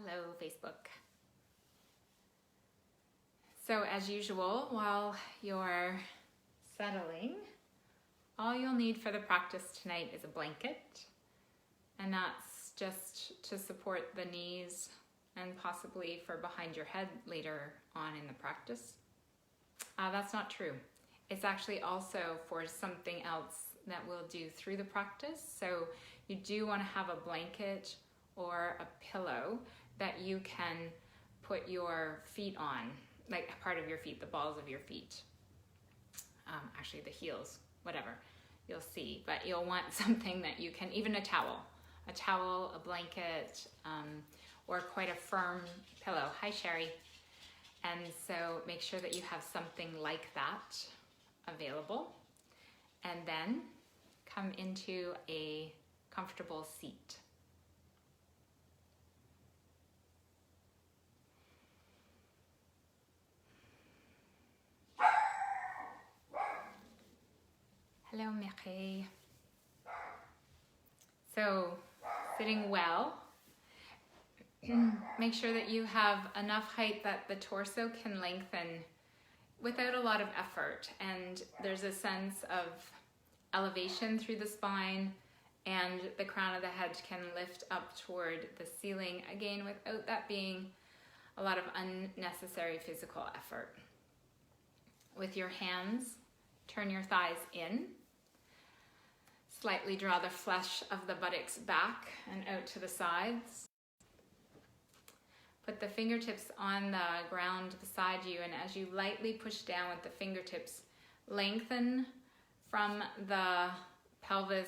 Hello, Facebook. So as usual, while you're settling, all you'll need for the practice tonight is a blanket, and that's just to support the knees and possibly for behind your head later on in the practice. That's not true. It's actually also for something else that we'll do through the practice. So you do want to have a blanket or a pillow that you can put your feet on, like part of your feet, the balls of your feet, actually the heels, whatever, you'll see. But you'll want something that you can, even a towel, a blanket, or quite a firm pillow. Hi, Sherry. And so make sure that you have something like that available, and then come into a comfortable seat. Hello, Mireille. So, sitting well. Make sure that you have enough height that the torso can lengthen without a lot of effort, and there's a sense of elevation through the spine, and the crown of the head can lift up toward the ceiling, again without that being a lot of unnecessary physical effort. With your hands, turn your thighs in, slightly draw the flesh of the buttocks back and out to the sides. Put the fingertips on the ground beside you, and as you lightly push down with the fingertips, lengthen from the pelvis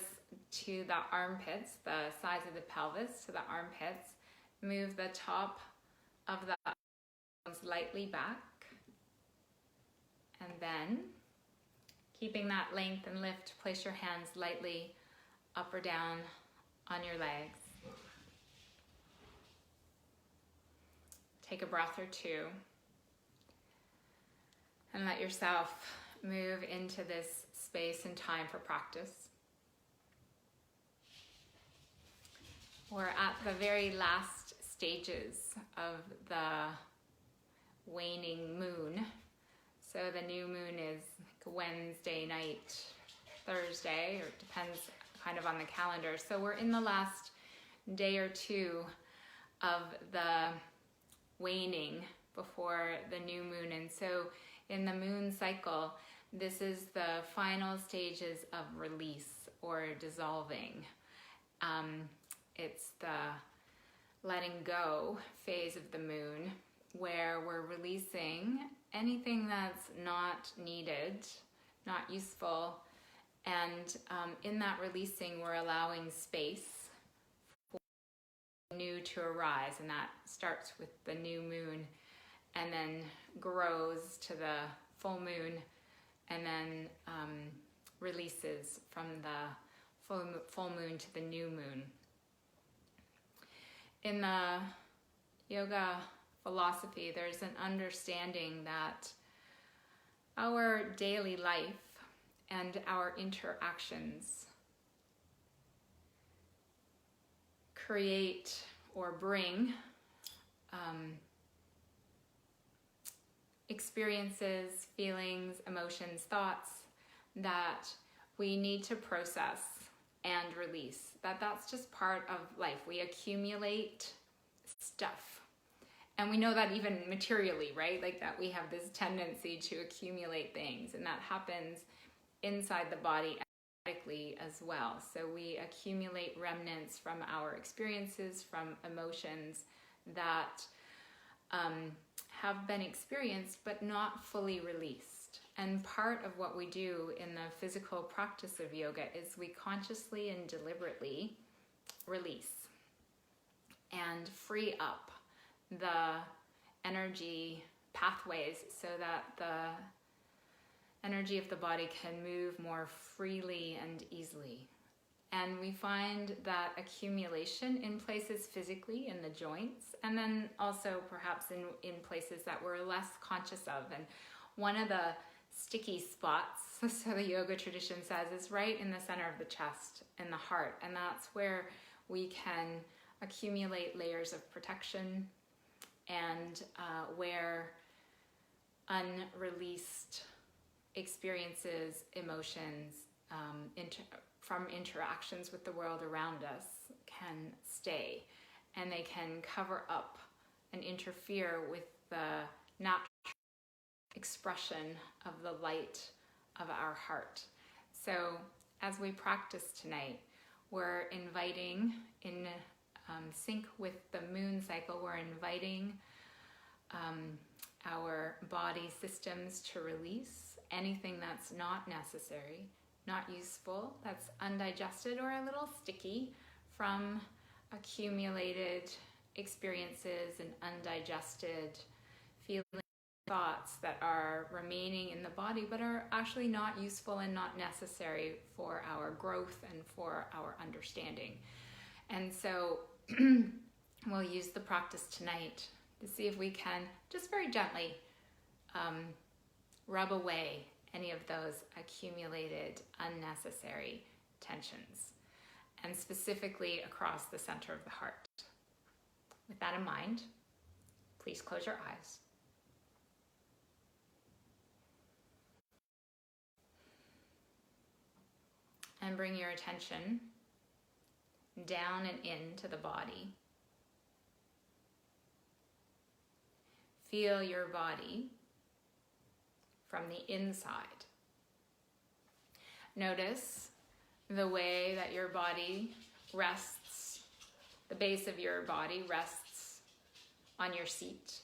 to the armpits, the sides of the pelvis to the armpits. Move the top of the arms lightly back, and then, keeping that length and lift, place your hands lightly up or down on your legs. Take a breath or two and let yourself move into this space and time for practice. We're at the very last stages of the waning moon. So the new moon is Wednesday night, Thursday, or it depends kind of on the calendar. So we're in the last day or two of the waning before the new moon, and so in the moon cycle, this is the final stages of release or dissolving. It's the letting go phase of the moon, where we're releasing anything that's not needed, not useful, and in that releasing, we're allowing space new to arise, and that starts with the new moon and then grows to the full moon, and then releases from the full moon to the new moon. In the yoga philosophy, there's an understanding that our daily life and our interactions create or bring experiences, feelings, emotions, thoughts that we need to process and release. That's just part of life. We accumulate stuff. And we know that even materially, right? Like that we have this tendency to accumulate things, and that happens inside the body as well. So we accumulate remnants from our experiences, from emotions that have been experienced but not fully released. And part of what we do in the physical practice of yoga is we consciously and deliberately release and free up the energy pathways so that the energy of the body can move more freely and easily. And we find that accumulation in places physically in the joints, and then also perhaps in places that we're less conscious of. And one of the sticky spots, so the yoga tradition says, is right in the center of the chest and the heart. And that's where we can accumulate layers of protection and where unreleased experiences, emotions from interactions with the world around us can stay, and they can cover up and interfere with the natural expression of the light of our heart. So as we practice tonight, we're inviting, in sync with the moon cycle, we're inviting our body systems to release anything that's not necessary, not useful, that's undigested or a little sticky from accumulated experiences and undigested feelings, thoughts that are remaining in the body but are actually not useful and not necessary for our growth and for our understanding. And so we'll use the practice tonight to see if we can just very gently rub away any of those accumulated unnecessary tensions, and specifically across the center of the heart. With that in mind, please close your eyes. And bring your attention down and into the body. Feel your body from the inside. Notice the way that your body rests, the base of your body rests on your seat.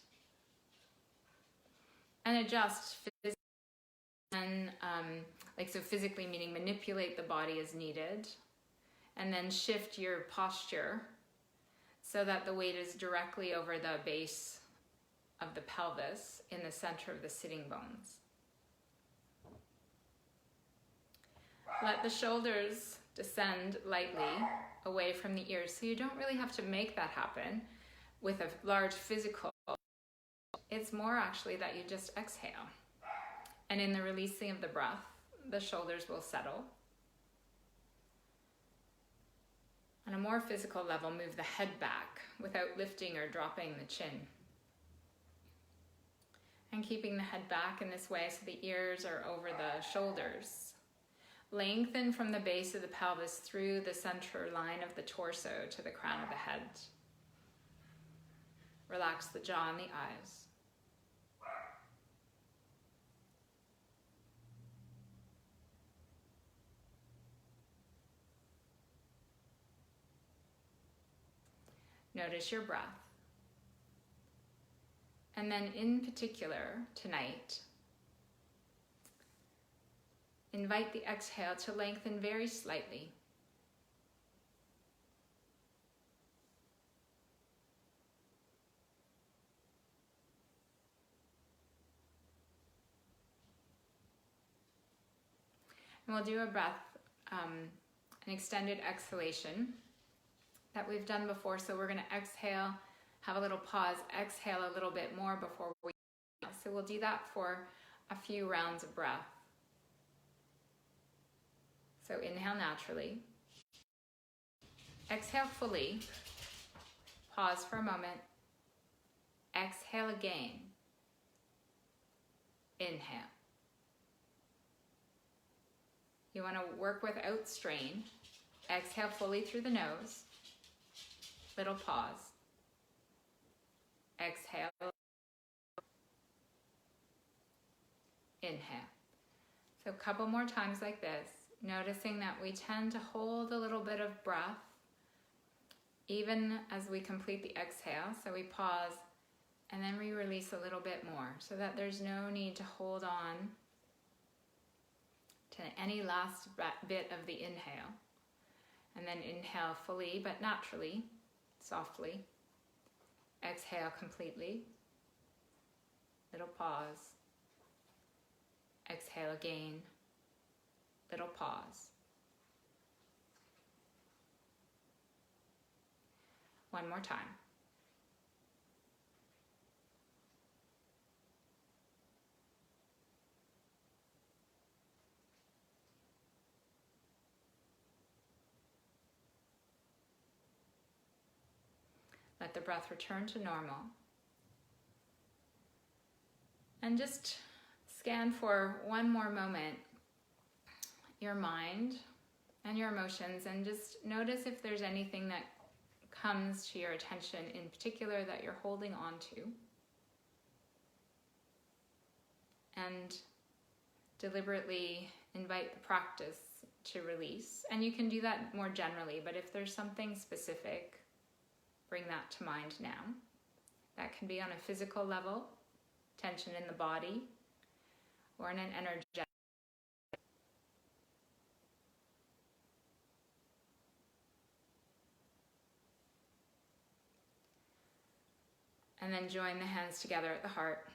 And adjust physically, and so physically meaning manipulate the body as needed, and then shift your posture so that the weight is directly over the base of the pelvis in the center of the sitting bones. Let the shoulders descend lightly away from the ears, so you don't really have to make that happen with a large physical. It's more actually that you just exhale. And in the releasing of the breath, the shoulders will settle. On a more physical level, move the head back without lifting or dropping the chin. And keeping the head back in this way so the ears are over the shoulders. Lengthen from the base of the pelvis through the center line of the torso to the crown of the head. Relax the jaw and the eyes. Notice your breath. And then in particular, tonight, invite the exhale to lengthen very slightly. And we'll do a breath, an extended exhalation that we've done before. So we're going to exhale, have a little pause, exhale a little bit more before we inhale. So we'll do that for a few rounds of breath. So inhale naturally, exhale fully, pause for a moment, exhale again, inhale. You want to work without strain. Exhale fully through the nose, little pause, exhale, inhale. So a couple more times like this. Noticing that we tend to hold a little bit of breath even as we complete the exhale. So we pause and then we release a little bit more so that there's no need to hold on to any last bit of the inhale. And then inhale fully but naturally, softly. Exhale completely. Little pause. Exhale again. Little pause. One more time. let the breath return to normal. And just scan for one more moment your mind and your emotions, and just notice if there's anything that comes to your attention in particular that you're holding on to. And deliberately invite the practice to release. And you can do that more generally, but if there's something specific, bring that to mind now. That can be on a physical level, tension in the body, or in an energetic. And then join the hands together at the heart.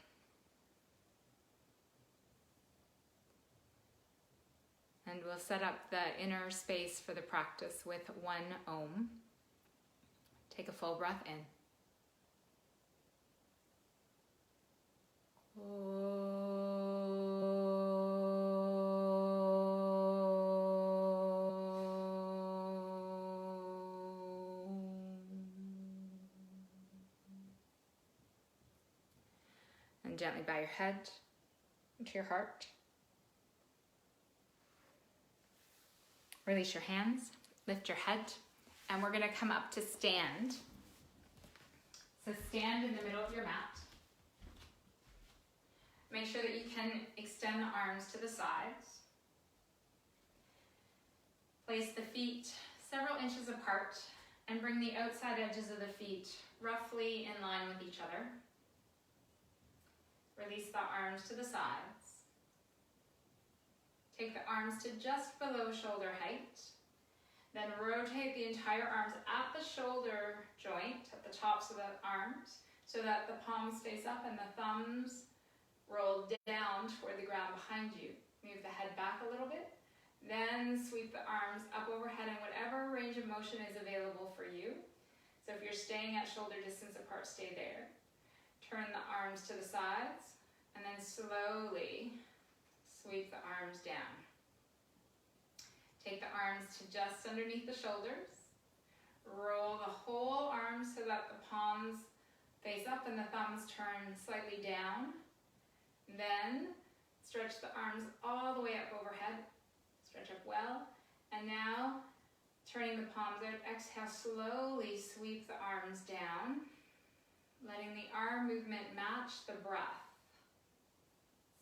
And we'll set up the inner space for the practice with one Om. Take a full breath in. And gently bow your head to your heart. Release your hands, lift your head, and we're gonna come up to stand. So stand in the middle of your mat. Make sure that you can extend the arms to the sides. Place the feet several inches apart and bring the outside edges of the feet roughly in line with each other. Release the arms to the sides. Take the arms to just below shoulder height. Then rotate the entire arms at the shoulder joint, at the tops of the arms, so that the palms face up and the thumbs roll down toward the ground behind you. Move the head back a little bit. Then sweep the arms up overhead in whatever range of motion is available for you. So if you're staying at shoulder distance apart, stay there. Turn the arms to the sides, and then slowly sweep the arms down. Take the arms to just underneath the shoulders. Roll the whole arm so that the palms face up and the thumbs turn slightly down. Then stretch the arms all the way up overhead. Stretch up well. And now, turning the palms out, exhale, slowly sweep the arms down, letting the arm movement match the breath.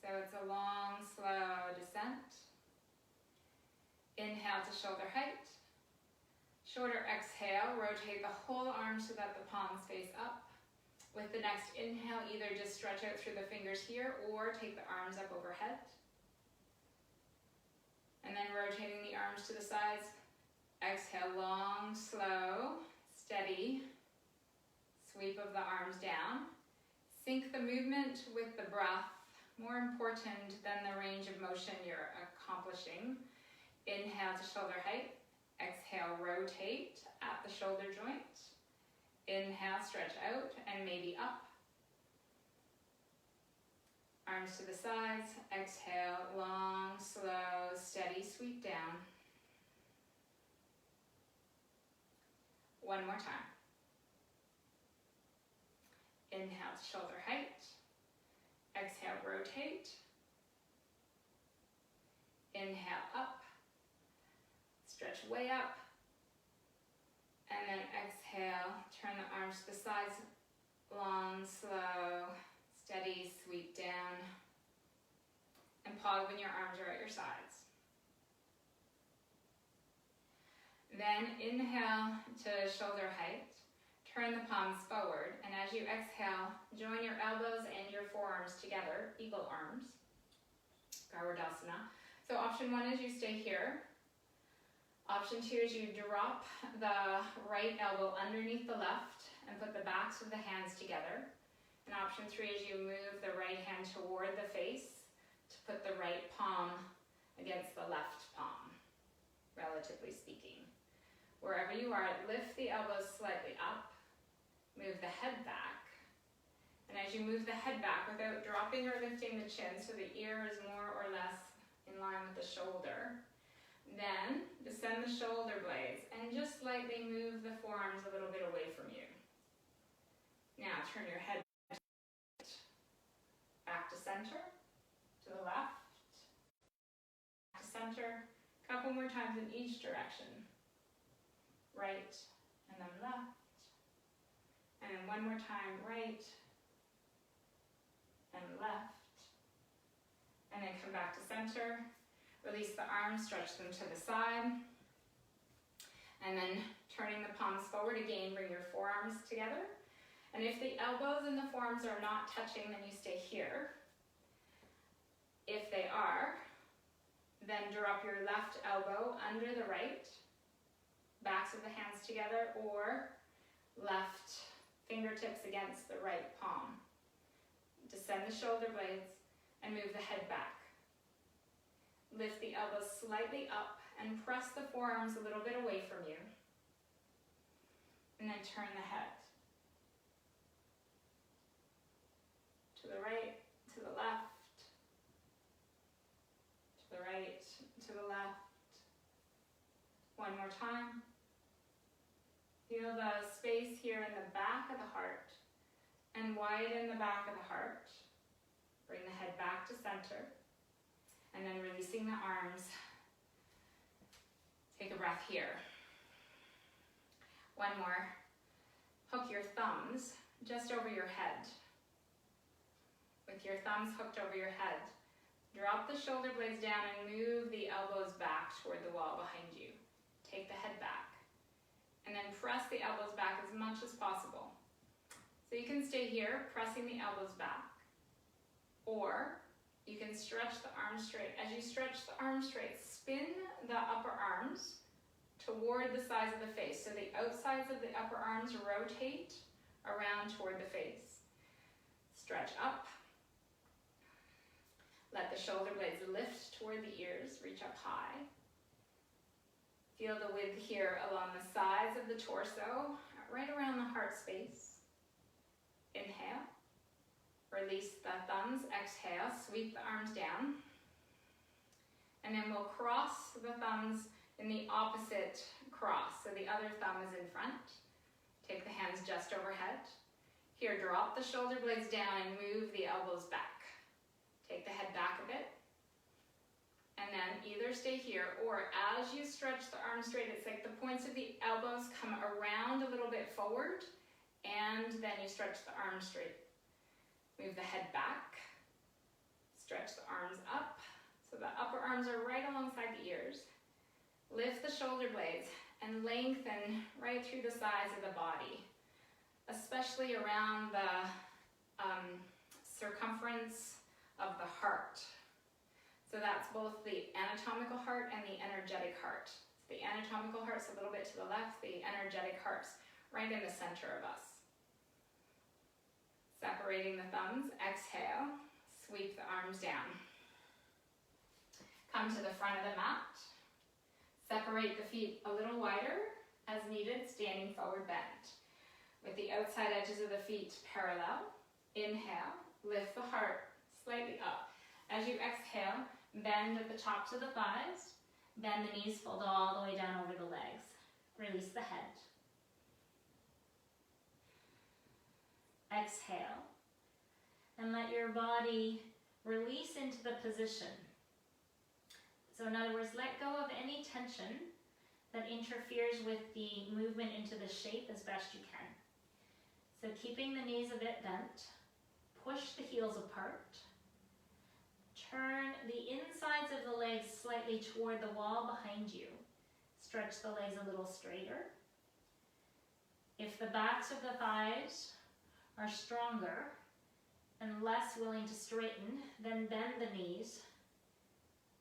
So it's a long, slow descent. Inhale to shoulder height. Shorter exhale, rotate the whole arm so that the palms face up. With the next inhale, either just stretch out through the fingers here or take the arms up overhead. And then rotating the arms to the sides. Exhale, long, slow, steady sweep of the arms down. Sync the movement with the breath, more important than the range of motion you're accomplishing. Inhale to shoulder height. Exhale, rotate at the shoulder joint. Inhale, stretch out and maybe up. Arms to the sides. Exhale, long, slow, steady sweep down. One more time. Inhale to shoulder height. Exhale, rotate. Inhale, up. Stretch way up. And then exhale, turn the arms to the sides. Long, slow, steady sweep down. And pause when your arms are at your sides. Then inhale to shoulder height. Turn the palms forward, and as you exhale, join your elbows and your forearms together, eagle arms, Garudasana. So option one is you stay here. Option two is you drop the right elbow underneath the left and put the backs of the hands together. And option three is you move the right hand toward the face to put the right palm against the left palm, relatively speaking. Wherever you are, lift the elbows slightly up. Move the head back. And as you move the head back without dropping or lifting the chin so the ear is more or less in line with the shoulder, then descend the shoulder blades and just slightly move the forearms a little bit away from you. turn your head back to center, to the left, back to center. A couple more times in each direction. Right, and then left. And then one more time, right, and left. And then come back to center. Release the arms, stretch them to the side. And then turning the palms forward again, bring your forearms together. And if the elbows and the forearms are not touching, then you stay here. If they are, then drop your left elbow under the right, backs of the hands together, or left fingertips against the right palm. Descend the shoulder blades and move the head back. Lift the elbows slightly up and press the forearms a little bit away from you. And then turn the head. To the right, to the left, to the right, to the left. One more time. Feel the space here in the back of the heart and widen the back of the heart. Bring the head back to center and then releasing the arms. Take a breath here. One more. Hook your thumbs just over your head. With your thumbs hooked over your head, drop the shoulder blades down and move the elbows back toward the wall behind you. Take the head back. And then press the elbows back as much as possible. So you can stay here, pressing the elbows back. Or you can stretch the arms straight. As you stretch the arms straight, spin the upper arms toward the sides of the face. So the outsides of the upper arms rotate around toward the face. Stretch up. Let the shoulder blades lift toward the ears, reach up high. Feel the width here along the sides of the torso, right around the heart space. Inhale. Release the thumbs, exhale, sweep the arms down. And then we'll cross the thumbs in the opposite cross. So the other thumb is in front. Take the hands just overhead. Here, drop the shoulder blades down and move the elbows back. Take the head back a bit. And then either stay here, or as you stretch the arms straight, it's like the points of the elbows come around a little bit forward, and then you stretch the arms straight. Move the head back, stretch the arms up, so the upper arms are right alongside the ears. Lift the shoulder blades and lengthen right through the sides of the body, especially around the circumference of the heart. So that's both the anatomical heart and the energetic heart. The anatomical heart's a little bit to the left, the energetic heart's right in the center of us. Separating the thumbs, exhale, sweep the arms down. Come to the front of the mat. Separate the feet a little wider as needed, standing forward bend. With the outside edges of the feet parallel. Inhale, lift the heart slightly up. As you exhale, bend at the tops of the thighs. Bend the knees, fold all the way down over the legs. Release the head. Exhale. And let your body release into the position. So in other words, let go of any tension that interferes with the movement into the shape as best you can. So keeping the knees a bit bent, push the heels apart. Turn the insides of the legs slightly toward the wall behind you. Stretch the legs a little straighter. If the backs of the thighs are stronger and less willing to straighten, then bend the knees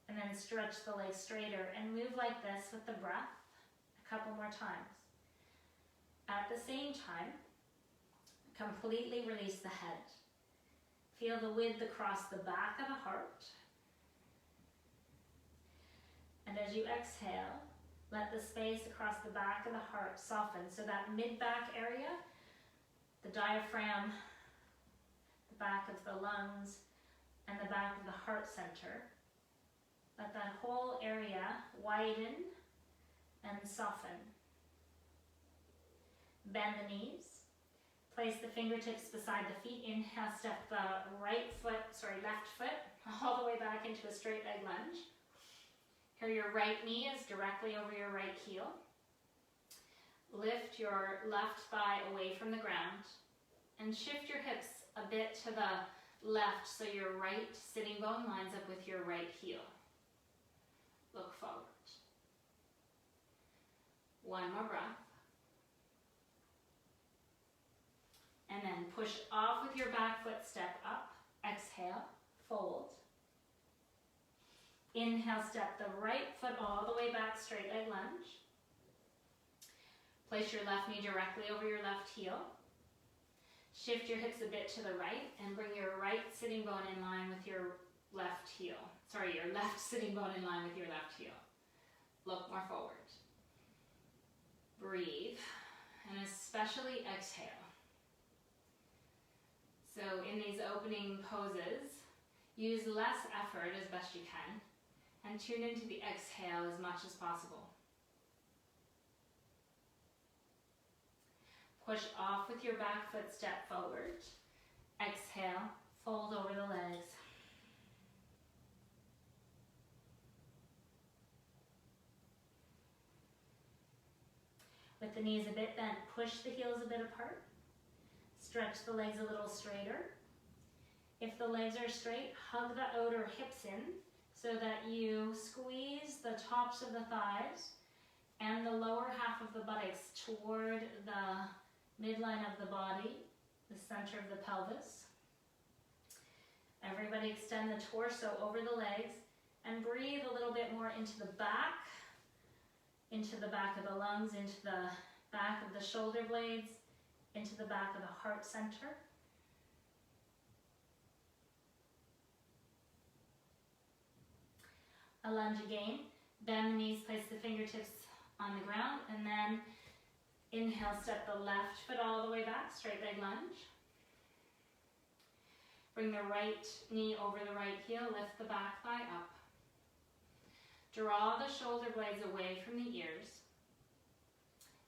and then stretch the legs straighter and move like this with the breath a couple more times. At the same time, completely release the head. Feel the width across the back of the heart. And as you exhale, let the space across the back of the heart soften. So that mid-back area, the diaphragm, the back of the lungs, and the back of the heart center, let that whole area widen and soften. Bend the knees. Place the fingertips beside the feet. Inhale, step the left foot all the way back into a straight leg lunge. Here your right knee is directly over your right heel. Lift your left thigh away from the ground and shift your hips a bit to the left so your right sitting bone lines up with your right heel. Look forward. One more breath. And then push off with your back foot, step up. Exhale, fold. Inhale, step the right foot all the way back, straight leg lunge. Place your left knee directly over your left heel. Shift your hips a bit to the right and bring your right sitting bone in line with your left heel. Your left sitting bone in line with your left heel. Look more forward. Breathe, and especially exhale. So in these opening poses, use less effort as best you can, and tune into the exhale as much as possible. Push off with your back foot, step forward. Exhale, fold over the legs. With the knees a bit bent, push the heels a bit apart. Stretch the legs a little straighter. If the legs are straight, hug the outer hips in so that you squeeze the tops of the thighs and the lower half of the buttocks toward the midline of the body, the center of the pelvis. Everybody extend the torso over the legs and breathe a little bit more into the back of the lungs, into the back of the shoulder blades, into the back of the heart center. A lunge again. Bend the knees, place the fingertips on the ground, and then inhale, step the left foot all the way back, straight leg lunge. Bring the right knee over the right heel, lift the back thigh up. Draw the shoulder blades away from the ears.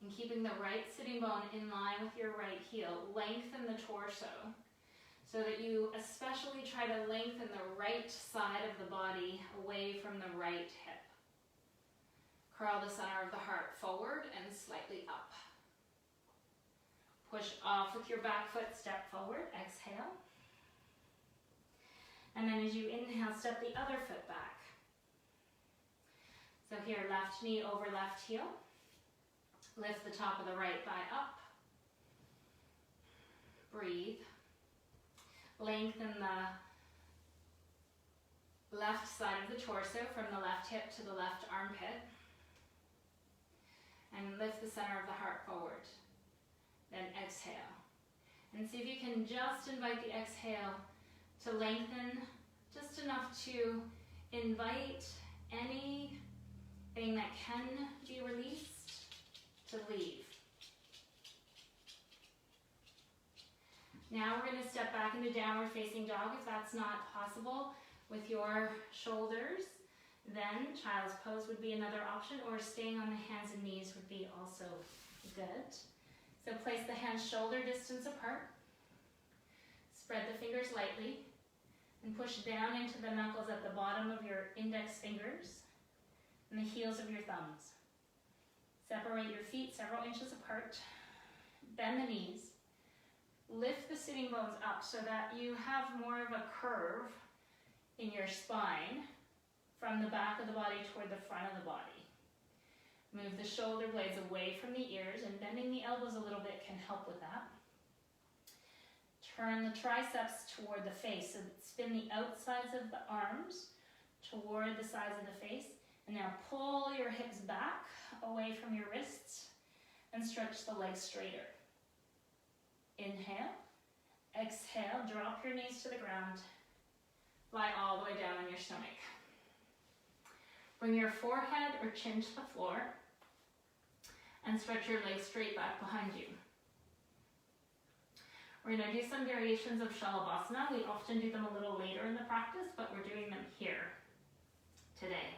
And keeping the right sitting bone in line with your right heel, lengthen the torso so that you especially try to lengthen the right side of the body away from the right hip. Curl the center of the heart forward and slightly up. Push off with your back foot, step forward, exhale. And then as you inhale, step the other foot back. So here, left knee over left heel. Lift the top of the right thigh up. Breathe. Lengthen the left side of the torso from the left hip to the left armpit. And lift the center of the heart forward. Then exhale. And see if you can just invite the exhale to lengthen just enough to invite anything that can be released to leave. Now we're going to step back into downward facing dog if that's not possible with your shoulders. Then child's pose would be another option, or staying on the hands and knees would be also good. So place the hands shoulder distance apart. Spread the fingers lightly and push down into the knuckles at the bottom of your index fingers and the heels of your thumbs. Separate your feet several inches apart. Bend the knees. Lift the sitting bones up so that you have more of a curve in your spine from the back of the body toward the front of the body. Move the shoulder blades away from the ears, and bending the elbows a little bit can help with that. Turn the triceps toward the face, so spin the outsides of the arms toward the sides of the face. And now pull your hips back away from your wrists and stretch the legs straighter. Inhale, exhale, drop your knees to the ground. Lie all the way down on your stomach. Bring your forehead or chin to the floor and stretch your legs straight back behind you. We're going to do some variations of Shalabhasana. We often do them a little later in the practice, but we're doing them here today.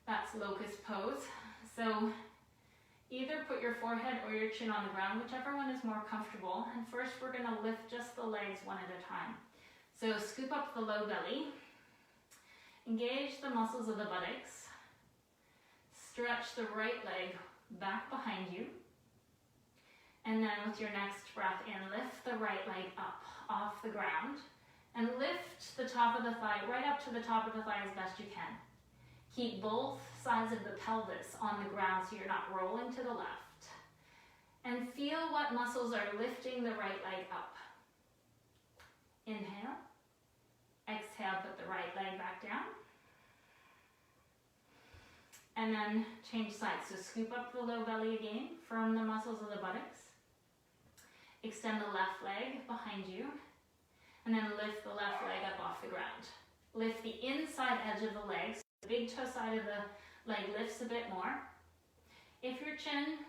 That's locust pose. So Either put your forehead or your chin on the ground, whichever one is more comfortable. And first we're going to lift just the legs one at a time. So scoop up the low belly. Engage the muscles of the buttocks. Stretch the right leg back behind you. And then with your next breath in, lift the right leg up off the ground. And lift the top of the thigh right up to the top of the thigh as best you can. Keep both sides of the pelvis on the ground so you're not rolling to the left. And feel what muscles are lifting the right leg up. Inhale. Exhale, put the right leg back down. And then change sides. So scoop up the low belly again. Firm the muscles of the buttocks. Extend the left leg behind you. And then lift the left leg up off the ground. Lift the inside edge of the leg. So the big toe side of the leg lifts a bit more. If your chin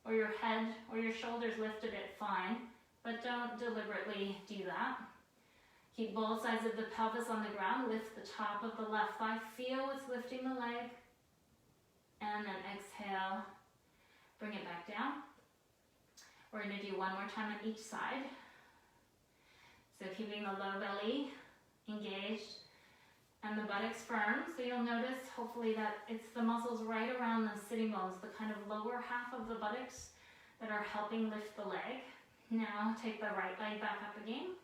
or your head or your shoulders lift a bit, fine. But don't deliberately do that. Keep both sides of the pelvis on the ground. Lift the top of the left thigh. Feel what's lifting the leg. And then exhale. Bring it back down. We're going to do one more time on each side. So keeping the low belly engaged and the buttocks firm. So you'll notice hopefully that it's the muscles right around the sitting bones, the kind of lower half of the buttocks that are helping lift the leg. Now take the right leg back up again.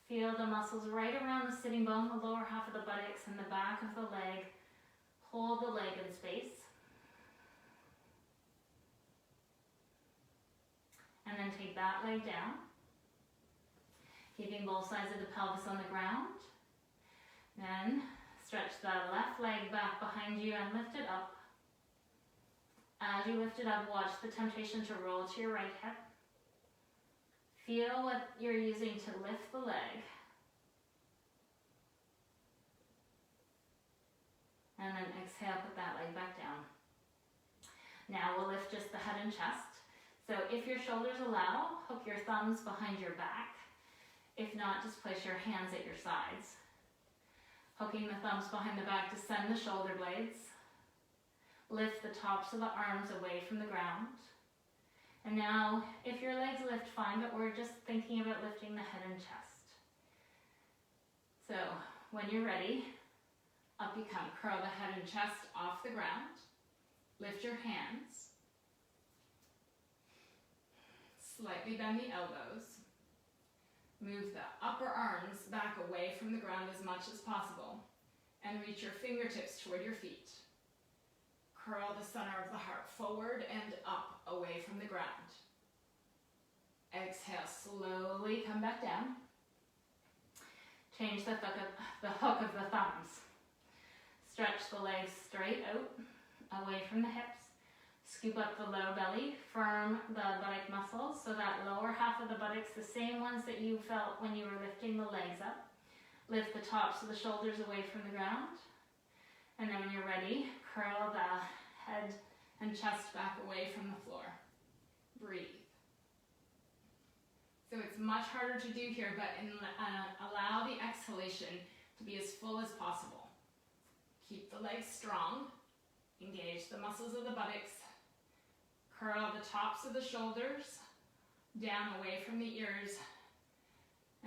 Feel the muscles right around the sitting bone, the lower half of the buttocks and the back of the leg. Hold the leg in space. And then take that leg down. Keeping both sides of the pelvis on the ground. Then stretch the left leg back behind you and lift it up. As you lift it up, watch the temptation to roll to your right hip. Feel what you're using to lift the leg. And then exhale, put that leg back down. Now we'll lift just the head and chest. So if your shoulders allow, hook your thumbs behind your back. If not, just place your hands at your sides. Hooking the thumbs behind the back, descend the shoulder blades. Lift the tops of the arms away from the ground. And now, if your legs lift, fine, but we're just thinking about lifting the head and chest. So, when you're ready, up you come. Curl the head and chest off the ground. Lift your hands. Slightly bend the elbows. Move the upper arms back away from the ground as much as possible. And reach your fingertips toward your feet. Curl the center of the heart forward and up away from the ground. Exhale, slowly come back down. Change the hook of the thumbs. Stretch the legs straight out, away from the hips. Scoop up the low belly, firm the buttock muscles, so that lower half of the buttocks, the same ones that you felt when you were lifting the legs up. Lift the tops of the shoulders away from the ground. And then when you're ready, curl the head and chest back away from the floor. Breathe. So it's much harder to do here, but allow the exhalation to be as full as possible. Keep the legs strong. Engage the muscles of the buttocks. Curl the tops of the shoulders down away from the ears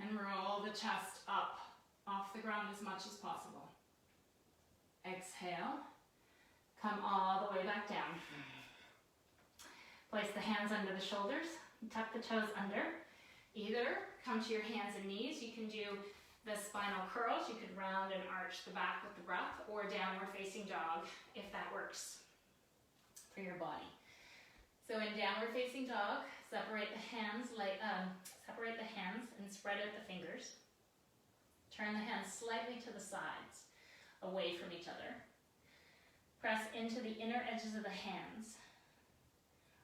and roll the chest up off the ground as much as possible. Exhale. Come all the way back down. Place the hands under the shoulders. Tuck the toes under. Either come to your hands and knees. You can do the spinal curls. You could round and arch the back with the breath, or downward facing dog if that works for your body. So in downward facing dog, separate the hands and spread out the fingers. Turn the hands slightly to the sides, away from each other. Press into the inner edges of the hands.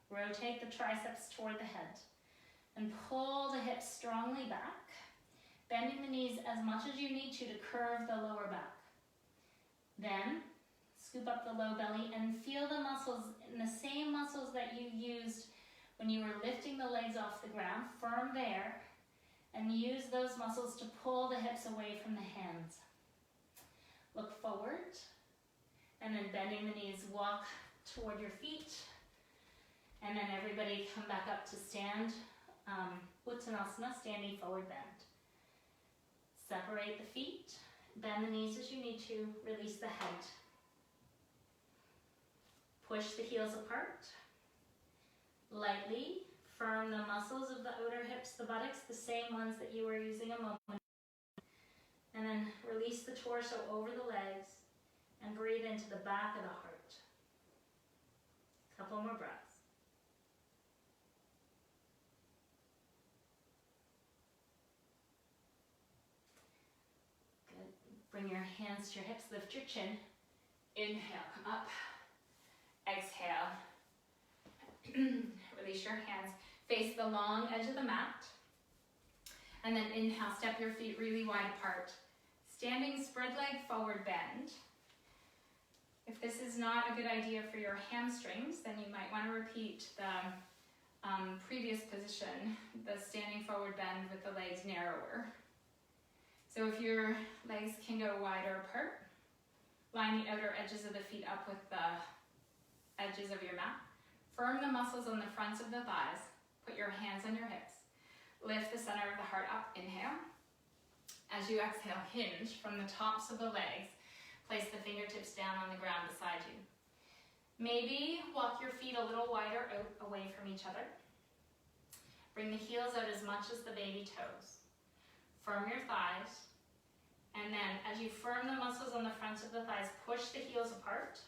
Rotate the triceps toward the head and pull the hips strongly back, bending the knees as much as you need to curve the lower back. Then scoop up the low belly and feel the muscles, the same muscles that you used when you were lifting the legs off the ground, firm there, and use those muscles to pull the hips away from the hands. Look forward, and then bending the knees, walk toward your feet. And then everybody come back up to stand. Uttanasana, standing forward bend. Separate the feet, bend the knees as you need to, release the head. Push the heels apart. Lightly firm the muscles of the outer hips, the buttocks, the same ones that you were using a moment ago. And then release the torso over the legs and breathe into the back of the heart. Couple more breaths. Good. Bring your hands to your hips, lift your chin. Inhale, come up. Exhale. Release your hands. Face the long edge of the mat. And then inhale, step your feet really wide apart. Standing spread leg forward bend. If this is not a good idea for your hamstrings, then you might want to repeat the previous position, the standing forward bend with the legs narrower. So if your legs can go wider apart, line the outer edges of the feet up with the edges of your mat. Firm the muscles on the fronts of the thighs. Put your hands on your hips. Lift the center of the heart up, inhale. As you exhale, hinge from the tops of the legs. Place the fingertips down on the ground beside you. Maybe walk your feet a little wider out away from each other. Bring the heels out as much as the baby toes. Firm your thighs. And then as you firm the muscles on the fronts of the thighs, push the heels apart.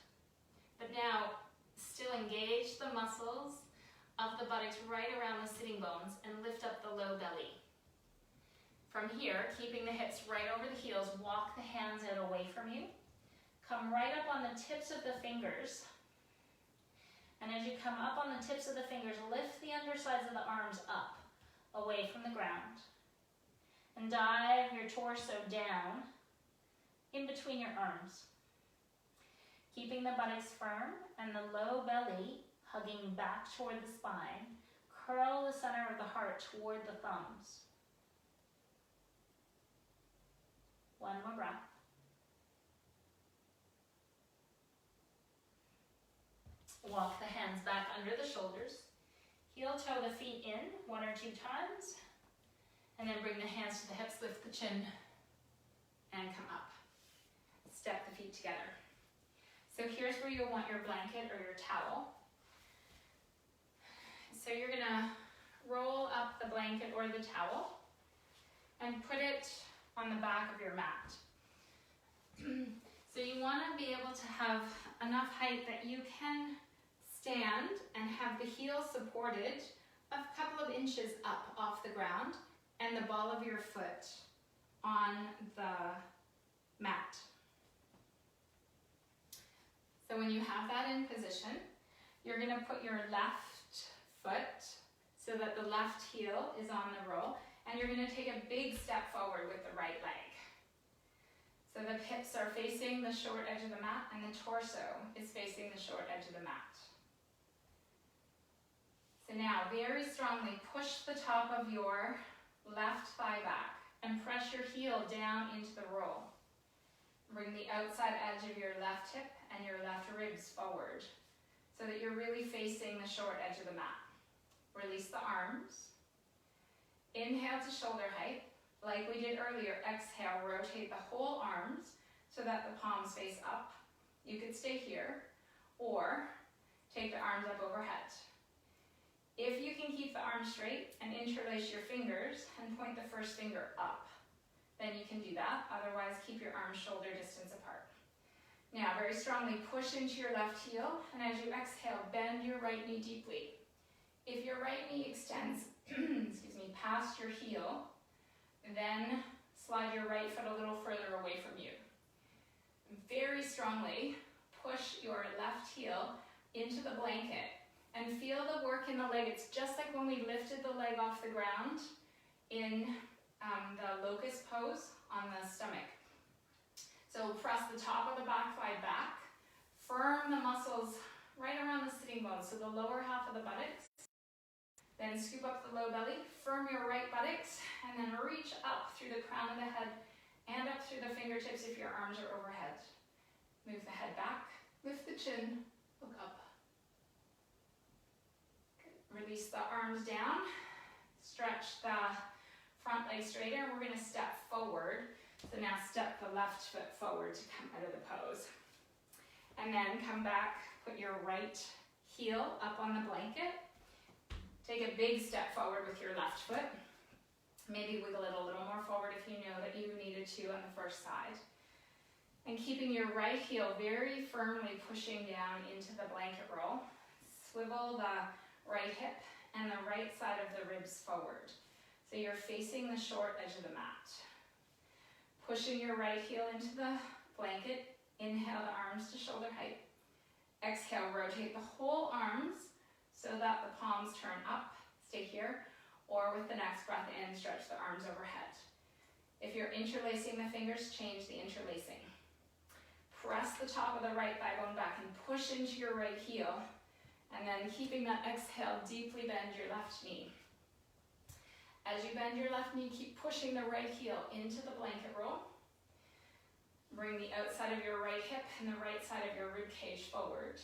But now still engage the muscles of the buttocks right around the sitting bones and lift up the low belly. From here, keeping the hips right over the heels, walk the hands out away from you. Come right up on the tips of the fingers. And as you come up on the tips of the fingers, lift the undersides of the arms up, away from the ground. And dive your torso down in between your arms. Keeping the buttocks firm and the low belly hugging back toward the spine, curl the center of the heart toward the thumbs. One more breath. Walk the hands back under the shoulders. Heel toe the feet in 1 or 2 times. And then bring the hands to the hips, lift the chin, and come up. Step the feet together. So here's where you'll want your blanket or your towel. So you're gonna roll up the blanket or the towel and put it on the back of your mat. So you wanna be able to have enough height that you can stand and have the heel supported a couple of inches up off the ground and the ball of your foot on the mat. So when you have that in position, you're gonna put your left foot so that the left heel is on the roll, and you're gonna take a big step forward with the right leg. So the hips are facing the short edge of the mat and the torso is facing the short edge of the mat. So now very strongly push the top of your left thigh back and press your heel down into the roll. Bring the outside edge of your left hip and your left ribs forward so that you're really facing the short edge of the mat. Release the arms. Inhale to shoulder height. Like we did earlier, exhale, rotate the whole arms so that the palms face up. You could stay here or take the arms up overhead. If you can keep the arms straight and interlace your fingers and point the first finger up, then you can do that. Otherwise, keep your arms shoulder distance apart. Now, very strongly push into your left heel, and as you exhale, bend your right knee deeply. If your right knee extends, past your heel, then slide your right foot a little further away from you. Very strongly push your left heel into the blanket and feel the work in the leg. It's just like when we lifted the leg off the ground in the locust pose on the stomach. So press the top of the back thigh back, firm the muscles right around the sitting bones, so the lower half of the buttocks. Then scoop up the low belly, firm your right buttocks, and then reach up through the crown of the head and up through the fingertips if your arms are overhead. Move the head back, lift the chin, look up. Release the arms down. Stretch the front leg straighter. We're going to step forward. So now step the left foot forward to come out of the pose. And then come back, put your right heel up on the blanket. Take a big step forward with your left foot. Maybe wiggle it a little more forward if you know that you needed to on the first side. And keeping your right heel very firmly pushing down into the blanket roll. Swivel the right hip and the right side of the ribs forward. So you're facing the short edge of the mat. Pushing your right heel into the blanket. Inhale the arms to shoulder height. Exhale, rotate the whole arms so that the palms turn up. Stay here. Or with the next breath in, stretch the arms overhead. If you're interlacing the fingers, change the interlacing. Press the top of the right thigh bone back and push into your right heel. And then keeping that exhale, deeply bend your left knee. As you bend your left knee, keep pushing the right heel into the blanket roll. Bring the outside of your right hip and the right side of your rib cage forward.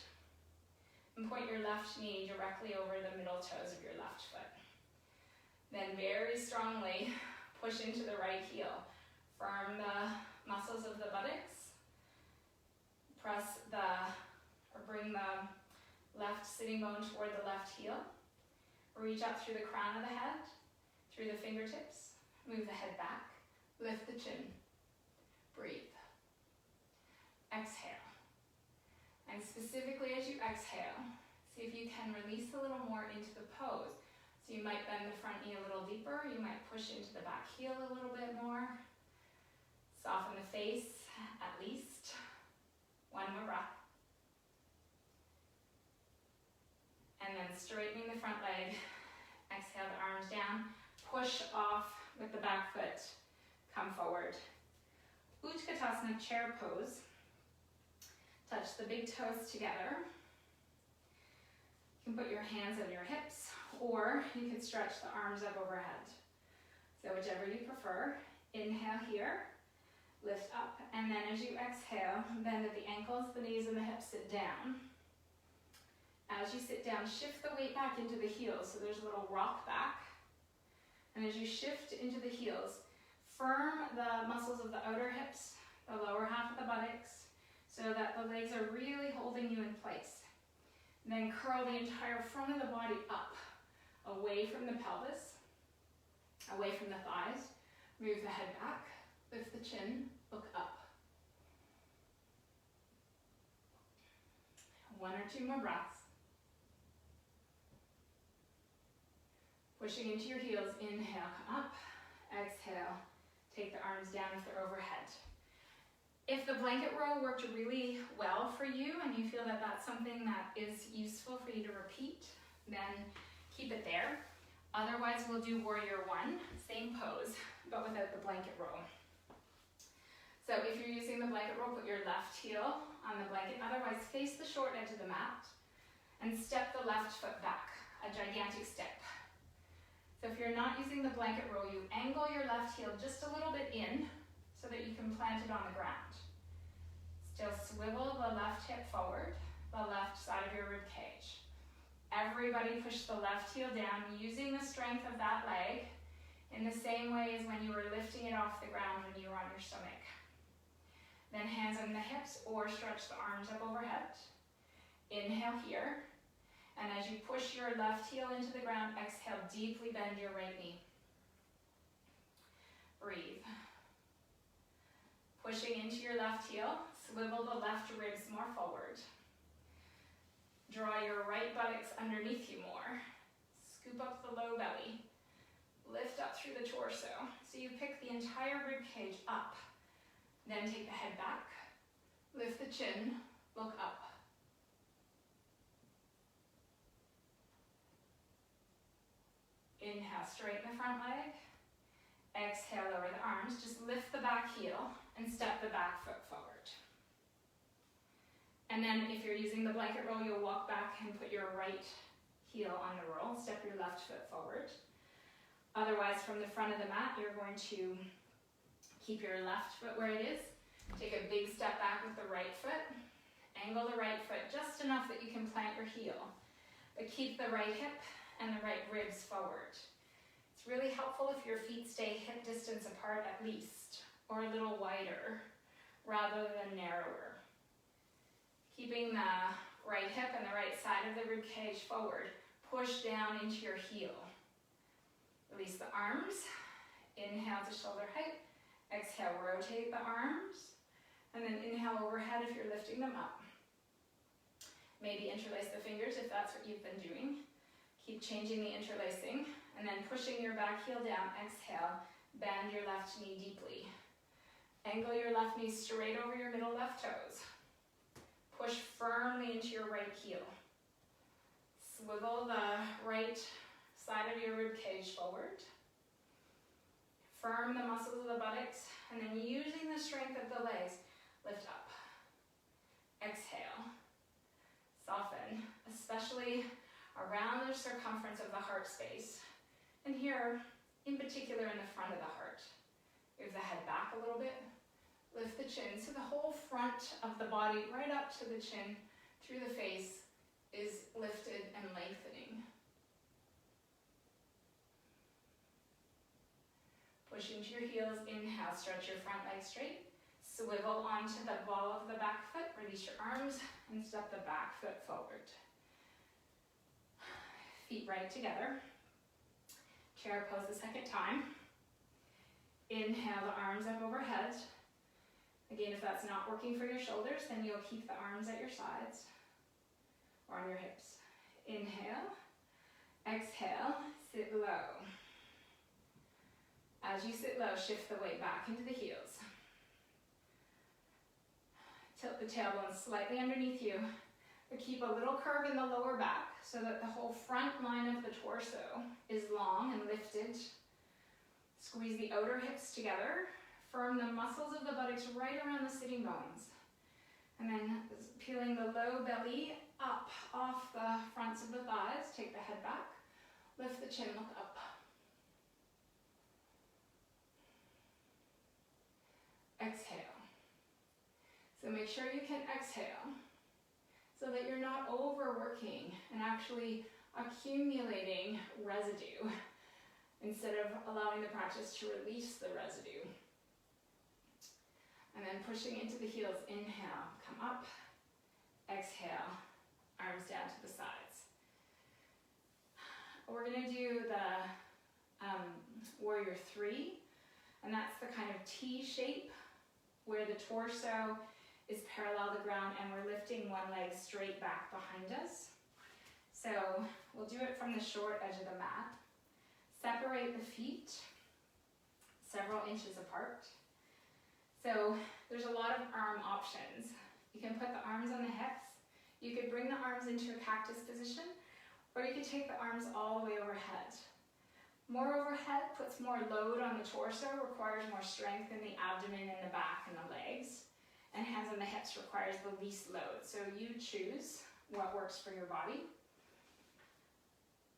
And point your left knee directly over the middle toes of your left foot. Then very strongly push into the right heel. Firm the muscles of the buttocks. Bring the left sitting bone toward the left heel. Reach up through the crown of the head, through the fingertips. Move the head back. Lift the chin. Breathe. Exhale. And specifically as you exhale, see if you can release a little more into the pose. So you might bend the front knee a little deeper. You might push into the back heel a little bit more. Soften the face at least. One more breath. And then straightening the front leg. Exhale the arms down. Push off with the back foot. Come forward. Utkatasana chair pose. Touch the big toes together. You can put your hands on your hips, or you can stretch the arms up overhead. So whichever you prefer. Inhale here, lift up, and then as you exhale, bend at the ankles, the knees, and the hips, sit down. As you sit down, shift the weight back into the heels, so there's a little rock back. And as you shift into the heels, firm the muscles of the outer hips, the lower half of the buttocks, so that the legs are really holding you in place. And then curl the entire front of the body up, away from the pelvis, away from the thighs. Move the head back, lift the chin, look up. 1 or 2 more breaths. Pushing into your heels, inhale, come up. Exhale, take the arms down if they're overhead. If the blanket roll worked really well for you and you feel that that's something that is useful for you to repeat, then keep it there. Otherwise, we'll do warrior 1, same pose, but without the blanket roll. So if you're using the blanket roll, put your left heel on the blanket. Otherwise, face the short edge of the mat and step the left foot back, a gigantic step. So if you're not using the blanket roll, you angle your left heel just a little bit in so that you can plant it on the ground. Still swivel the left hip forward, the left side of your rib cage. Everybody push the left heel down using the strength of that leg in the same way as when you were lifting it off the ground when you were on your stomach. Then hands on the hips or stretch the arms up overhead. Inhale here. And as you push your left heel into the ground, exhale, deeply bend your right knee. Breathe. Pushing into your left heel, swivel the left ribs more forward. Draw your right buttocks underneath you more. Scoop up the low belly. Lift up through the torso. So you pick the entire rib cage up. Then take the head back. Lift the chin, look up. Inhale, straighten the front leg. Exhale, lower the arms. Just lift the back heel and step the back foot forward. And then if you're using the blanket roll, you'll walk back and put your right heel on the roll. Step your left foot forward. Otherwise, from the front of the mat, you're going to keep your left foot where it is. Take a big step back with the right foot. Angle the right foot just enough that you can plant your heel. But keep the right hip and the right ribs forward. It's really helpful if your feet stay hip distance apart at least, or a little wider, rather than narrower. Keeping the right hip and the right side of the rib cage forward, push down into your heel. Release the arms, inhale to shoulder height, exhale, rotate the arms, and then inhale overhead if you're lifting them up. Maybe interlace the fingers if that's what you've been doing. Keep changing the interlacing, and then pushing your back heel down, exhale, bend your left knee deeply. Angle your left knee straight over your middle left toes. Push firmly into your right heel. Swivel the right side of your rib cage forward. Firm the muscles of the buttocks, and then using the strength of the legs, lift up. Exhale. Soften, especially around the circumference of the heart space. And here, in particular in the front of the heart. Move the head back a little bit. Lift the chin, so the whole front of the body, right up to the chin, through the face, is lifted and lengthening. Push into your heels, inhale, stretch your front leg straight. Swivel onto the ball of the back foot, release your arms, and step the back foot forward. Feet right together. Chair pose the second time. Inhale the arms up overhead. Again, if that's not working for your shoulders, then you'll keep the arms at your sides or on your hips. Inhale, exhale, sit low. As you sit low, shift the weight back into the heels. Tilt the tailbone slightly underneath you, but keep a little curve in the lower back so that the whole front line of the torso is long and lifted. Squeeze the outer hips together. Firm the muscles of the buttocks right around the sitting bones. And then peeling the low belly up off the fronts of the thighs. Take the head back. Lift the chin, look up. Exhale. So make sure you can exhale so that you're not overworking and actually accumulating residue instead of allowing the practice to release the residue. And then pushing into the heels, inhale, come up, exhale, arms down to the sides. We're gonna do the warrior 3, and that's the kind of T shape where the torso is parallel to the ground and we're lifting one leg straight back behind us. So we'll do it from the short edge of the mat. Separate the feet several inches apart. So there's a lot of arm options. You can put the arms on the hips. You could bring the arms into a cactus position, or you could take the arms all the way overhead. More overhead puts more load on the torso, requires more strength in the abdomen and the back and the legs. And hands on the hips requires the least load. So you choose what works for your body.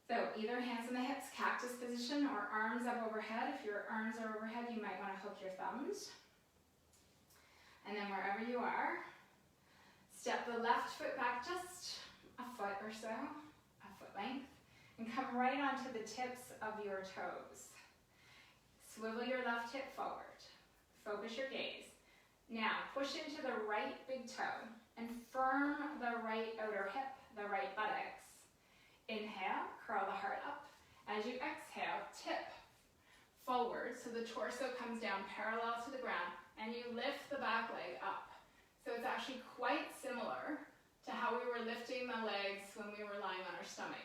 So either hands on the hips, cactus position, or arms up overhead. If your arms are overhead, you might want to hook your thumbs. And then wherever you are, step the left foot back just a foot or so, a foot length, and come right onto the tips of your toes. Swivel your left hip forward. Focus your gaze. Now, push into the right big toe and firm the right outer hip, the right buttocks. Inhale, curl the heart up. As you exhale, tip forward so the torso comes down parallel to the ground and you lift the back leg up. So it's actually quite similar to how we were lifting the legs when we were lying on our stomach.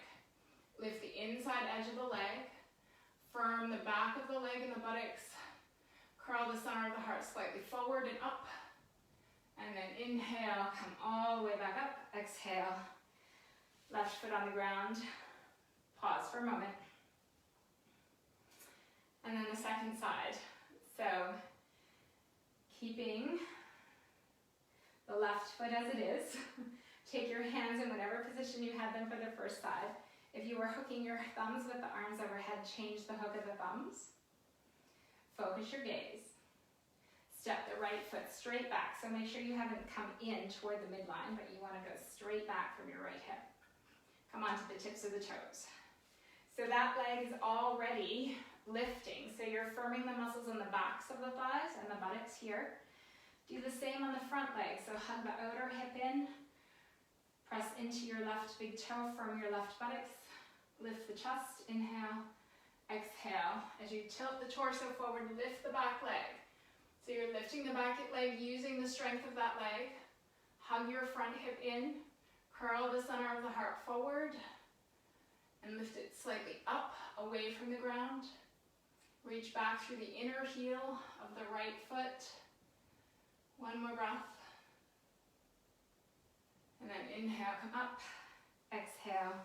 Lift the inside edge of the leg, firm the back of the leg and the buttocks, curl the center of the heart slightly forward and up, and then inhale, come all the way back up, exhale, left foot on the ground, pause for a moment, and then the second side. So keeping the left foot as it is, take your hands in whatever position you had them for the first side. If you were hooking your thumbs with the arms overhead, change the hook of the thumbs. Focus your gaze. Step the right foot straight back. So make sure you haven't come in toward the midline, but you want to go straight back from your right hip. Come onto the tips of the toes. So that leg is already lifting. So you're firming the muscles on the backs of the thighs and the buttocks here. Do the same on the front leg. So hug the outer hip in, press into your left big toe, firm your left buttocks, lift the chest, inhale, exhale. As you tilt the torso forward, lift the back leg. So you're lifting the back leg using the strength of that leg. Hug your front hip in, curl the center of the heart forward, and lift it slightly up, away from the ground. Reach back through the inner heel of the right foot. One more breath. And then inhale, come up. Exhale,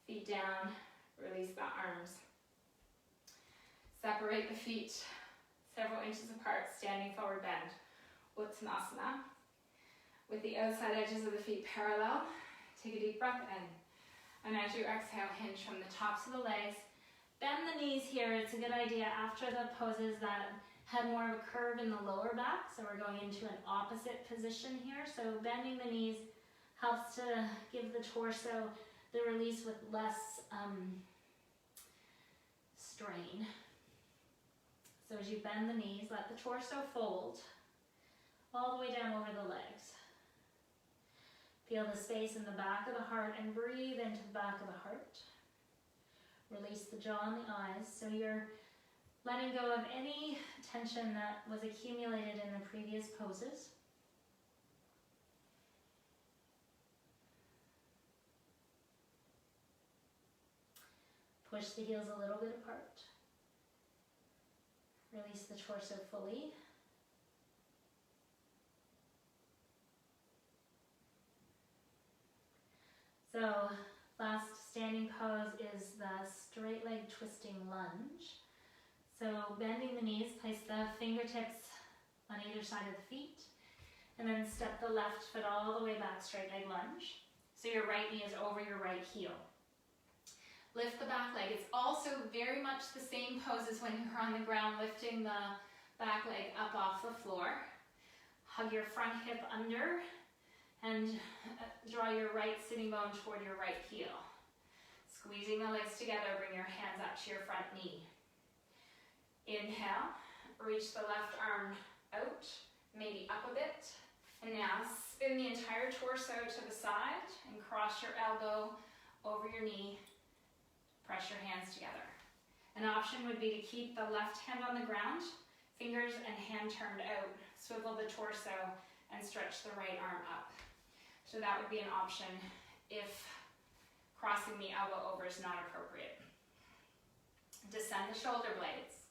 feet down, release the arms. Separate the feet several inches apart, standing forward bend. Uttanasana. With the outside edges of the feet parallel, take a deep breath in. And as you exhale, hinge from the tops of the legs. Bend the knees here. It's a good idea after the poses that had more of a curve in the lower back. So we're going into an opposite position here. So bending the knees helps to give the torso the release with less strain. So as you bend the knees, let the torso fold all the way down over the legs. Feel the space in the back of the heart and breathe into the back of the heart. Release the jaw and the eyes. So you're letting go of any tension that was accumulated in the previous poses. Push the heels a little bit apart. Release the torso fully. So last standing pose is the straight leg twisting lunge. So bending the knees, place the fingertips on either side of the feet, and then step the left foot all the way back, straight leg lunge. So your right knee is over your right heel. Lift the back leg. It's also very much the same pose as when you're on the ground, lifting the back leg up off the floor. Hug your front hip under and draw your right sitting bone toward your right heel. Squeezing the legs together, bring your hands up to your front knee. Inhale, reach the left arm out, maybe up a bit. And now spin the entire torso to the side and cross your elbow over your knee. Press your hands together. An option would be to keep the left hand on the ground, fingers and hand turned out. Swivel the torso and stretch the right arm up. So that would be an option if crossing the elbow over is not appropriate. Descend the shoulder blades.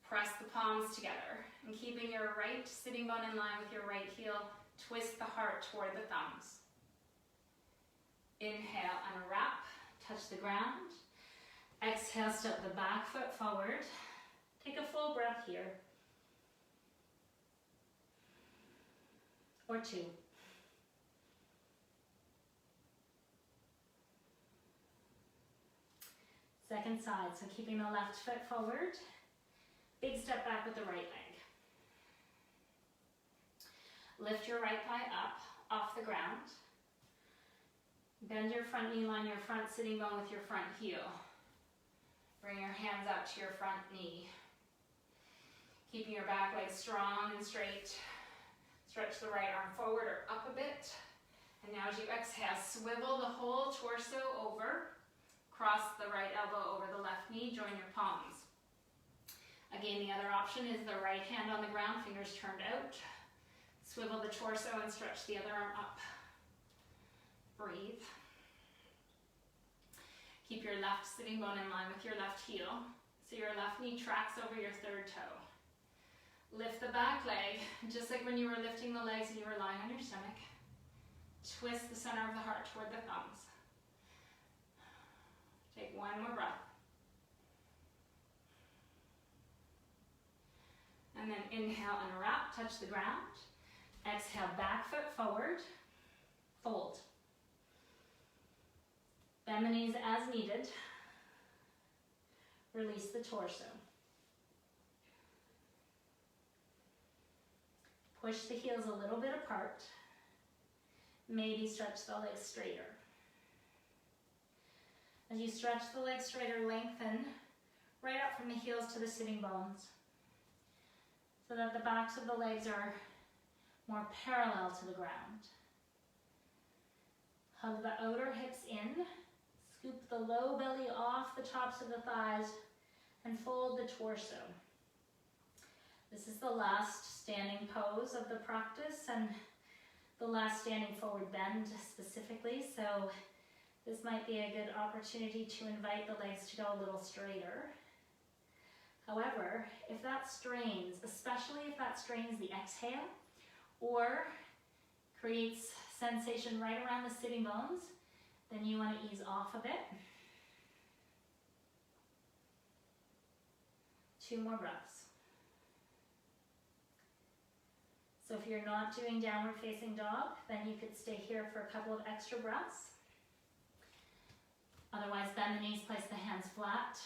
Press the palms together. And keeping your right sitting bone in line with your right heel, twist the heart toward the thumbs. Inhale, unwrap, touch the ground. Exhale, step the back foot forward. Take a full breath here. Or two. Second side, so keeping the left foot forward. Big step back with the right leg. Lift your right thigh up off the ground. Bend your front knee, line your front sitting bone with your front heel. Bring your hands up to your front knee. Keeping your back leg strong and straight. Stretch the right arm forward or up a bit. And now as you exhale, swivel the whole torso over. Cross the right elbow over the left knee, join your palms. Again, the other option is the right hand on the ground, fingers turned out. Swivel the torso and stretch the other arm up. Breathe. Keep your left sitting bone in line with your left heel, so your left knee tracks over your third toe. Lift the back leg, just like when you were lifting the legs and you were lying on your stomach. Twist the center of the heart toward the thumbs. Take one more breath. And then inhale, unwrap, touch the ground. Exhale, back foot forward, fold. Bend the knees as needed. Release the torso. Push the heels a little bit apart. Maybe stretch the legs straighter. As you stretch the legs straighter, lengthen right up from the heels to the sitting bones so that the backs of the legs are more parallel to the ground. Hug the outer hips in, scoop the low belly off the tops of the thighs, and fold the torso. This is the last standing pose of the practice and the last standing forward bend specifically, so this might be a good opportunity to invite the legs to go a little straighter. However, if that strains, especially if that strains the exhale or creates sensation right around the sitting bones, then you want to ease off a bit. 2 more breaths. So if you're not doing downward facing dog, then you could stay here for a couple of extra breaths. Otherwise, bend the knees, place the hands flat,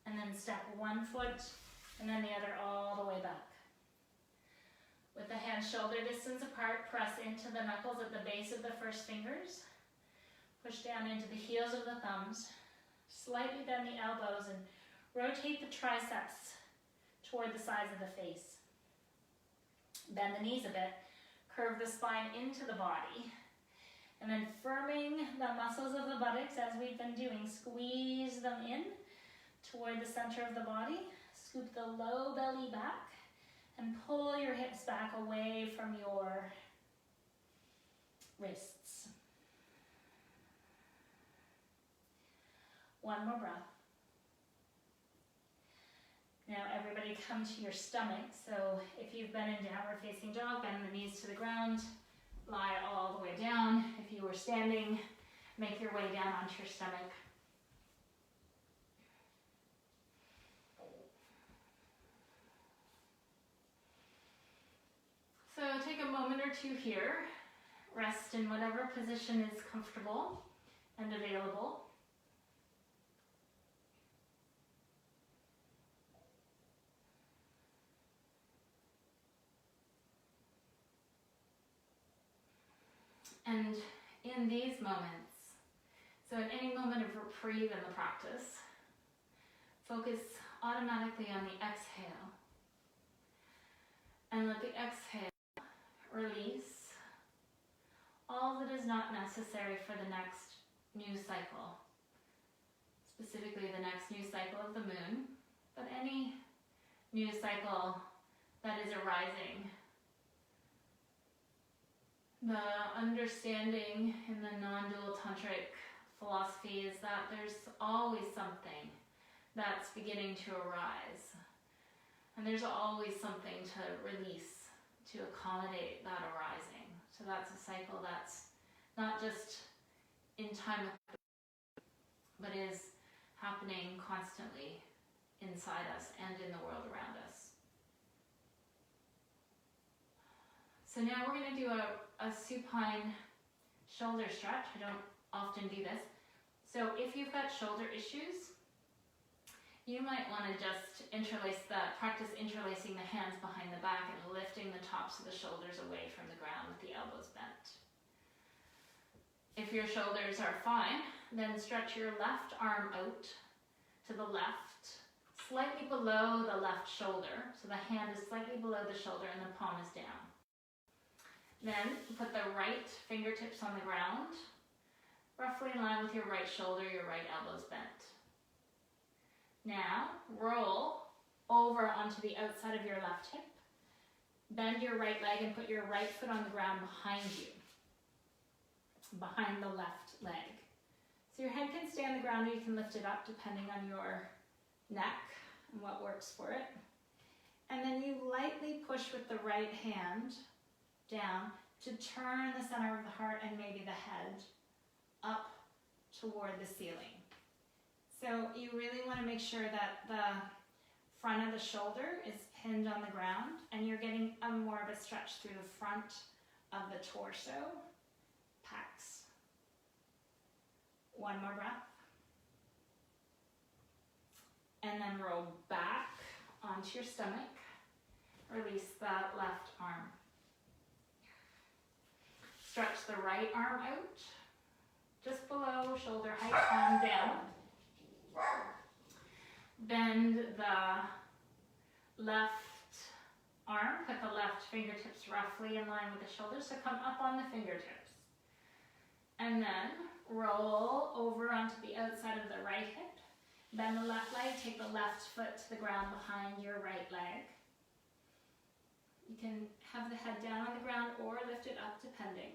and then step one foot and then the other all the way back. With the hands shoulder distance apart, press into the knuckles at the base of the first fingers. Push down into the heels of the thumbs. Slightly bend the elbows and rotate the triceps toward the sides of the face. Bend the knees a bit, curve the spine into the body, and then firming the muscles of the buttocks as we've been doing, squeeze them in toward the center of the body, scoop the low belly back, and pull your hips back away from your wrists. 1 more breath. Now everybody come to your stomach. So if you've been in downward facing dog, bend the knees to the ground, lie all the way down. If you were standing, make your way down onto your stomach. So take a moment or two here, rest in whatever position is comfortable and available. And in these moments, so at any moment of reprieve in the practice, focus automatically on the exhale. And let the exhale release all that is not necessary for the next new cycle. Specifically the next new cycle of the moon, but any new cycle that is arising. The understanding in the non-dual tantric philosophy is that there's always something that's beginning to arise. And there's always something to release to accommodate that arising. So that's a cycle that's not just in time, but is happening constantly inside us and in the world around us. So now we're going to do a supine shoulder stretch. I don't often do this. So if you've got shoulder issues, you might want to just practice interlacing the hands behind the back and lifting the tops of the shoulders away from the ground with the elbows bent. If your shoulders are fine, then stretch your left arm out to the left, slightly below the left shoulder. So the hand is slightly below the shoulder and the palm is down. Then put the right fingertips on the ground, roughly in line with your right shoulder, your right elbows bent. Now, roll over onto the outside of your left hip. Bend your right leg and put your right foot on the ground behind you, behind the left leg. So your head can stay on the ground or you can lift it up depending on your neck and what works for it. And then you lightly push with the right hand down to turn the center of the heart and maybe the head up toward the ceiling. So you really want to make sure that the front of the shoulder is pinned on the ground and you're getting more of a stretch through the front of the torso, pecs. 1 more breath. And then roll back onto your stomach. Release that left arm. Stretch the right arm out just below shoulder height on down. Bend the left arm, put the left fingertips roughly in line with the shoulders, so come up on the fingertips. And then roll over onto the outside of the right hip. Bend the left leg, take the left foot to the ground behind your right leg. You can have the head down on the ground or lift it up depending.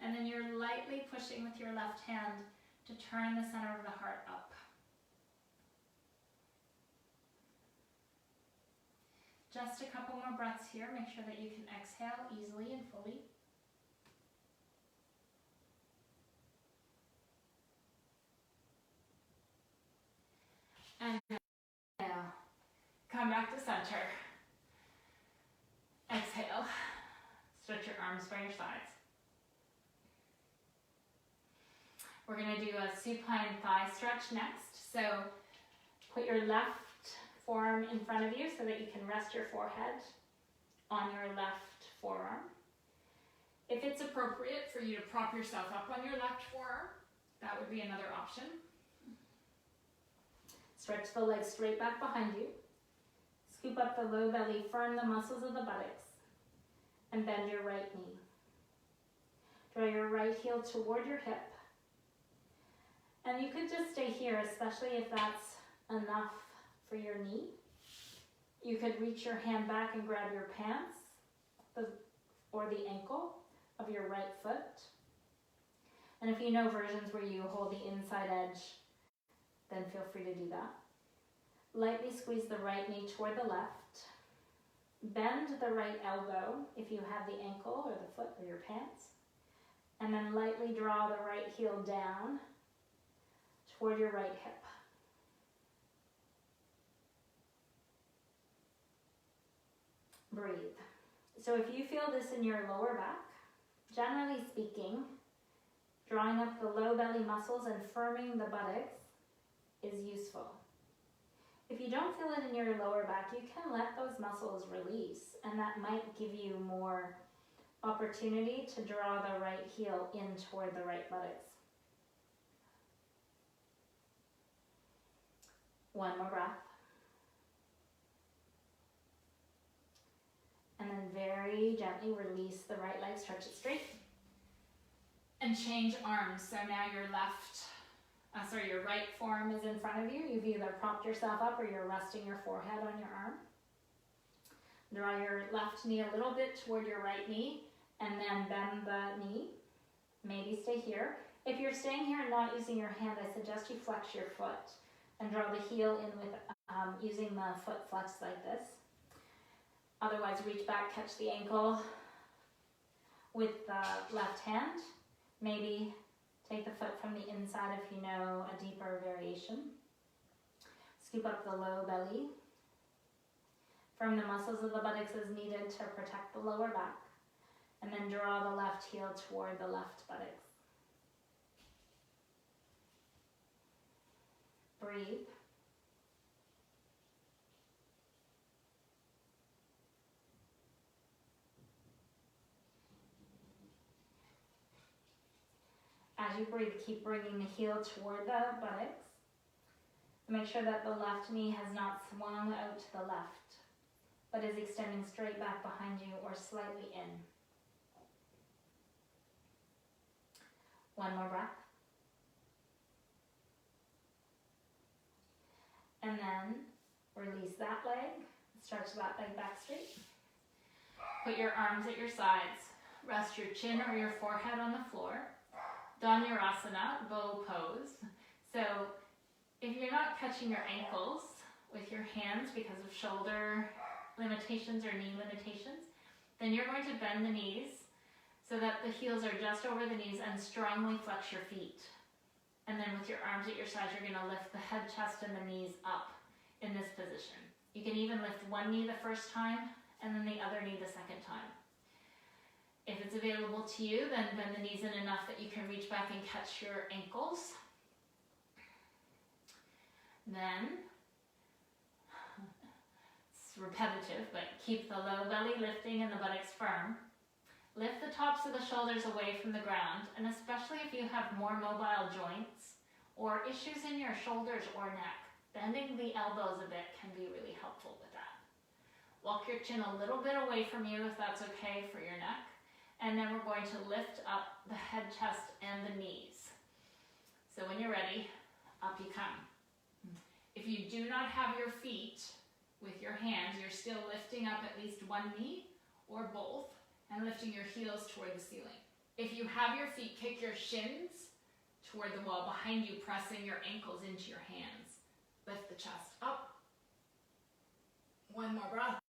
And then you're lightly pushing with your left hand to turn the center of the heart up. Just a couple more breaths here. Make sure that you can exhale easily and fully. And now, come back to center. Exhale. Stretch your arms by your sides. We're going to do a supine thigh stretch next. So put your left forearm in front of you so that you can rest your forehead on your left forearm. If it's appropriate for you to prop yourself up on your left forearm, that would be another option. Stretch the legs straight back behind you. Scoop up the low belly, firm the muscles of the buttocks, and bend your right knee. Draw your right heel toward your hip. And you could just stay here, especially if that's enough for your knee. You could reach your hand back and grab your pants or the ankle of your right foot. And if you know versions where you hold the inside edge, then feel free to do that. Lightly squeeze the right knee toward the left. Bend the right elbow if you have the ankle or the foot or your pants. And then lightly draw the right heel down toward your right hip. Breathe. So if you feel this in your lower back, generally speaking, drawing up the low belly muscles and firming the buttocks is useful. If you don't feel it in your lower back, you can let those muscles release, and that might give you more opportunity to draw the right heel in toward the right buttocks. One more breath. And then very gently release the right leg, stretch it straight. And change arms. So now your your right forearm is in front of you. You've either propped yourself up or you're resting your forehead on your arm. Draw your left knee a little bit toward your right knee and then bend the knee. Maybe stay here. If you're staying here and not using your hand, I suggest you flex your foot and draw the heel in with using the foot flex like this. Otherwise, reach back, catch the ankle with the left hand. Maybe take the foot from the inside if you know a deeper variation. Scoop up the low belly. Firm the muscles of the buttocks as needed to protect the lower back. And then draw the left heel toward the left buttocks. Breathe. As you breathe, keep bringing the heel toward the buttocks. Make sure that the left knee has not swung out to the left, but is extending straight back behind you or slightly in. One more breath. And then release that leg, stretch that leg back straight. Put your arms at your sides. Rest your chin or your forehead on the floor. Dhanurasana, bow pose. So if you're not catching your ankles with your hands because of shoulder limitations or knee limitations, then you're going to bend the knees so that the heels are just over the knees and strongly flex your feet. And then with your arms at your sides, you're going to lift the head, chest, and the knees up in this position. You can even lift one knee the first time and then the other knee the second time. If it's available to you, then bend the knees in enough that you can reach back and catch your ankles. Then, it's repetitive, but keep the low belly lifting and the buttocks firm. Lift the tops of the shoulders away from the ground, and especially if you have more mobile joints or issues in your shoulders or neck, bending the elbows a bit can be really helpful with that. Walk your chin a little bit away from you if that's okay for your neck, and then we're going to lift up the head, chest, and the knees. So when you're ready, up you come. If you do not have your feet with your hands, you're still lifting up at least one knee or both, and lifting your heels toward the ceiling. If you have your feet, kick your shins toward the wall behind you, pressing your ankles into your hands. Lift the chest up. One more breath.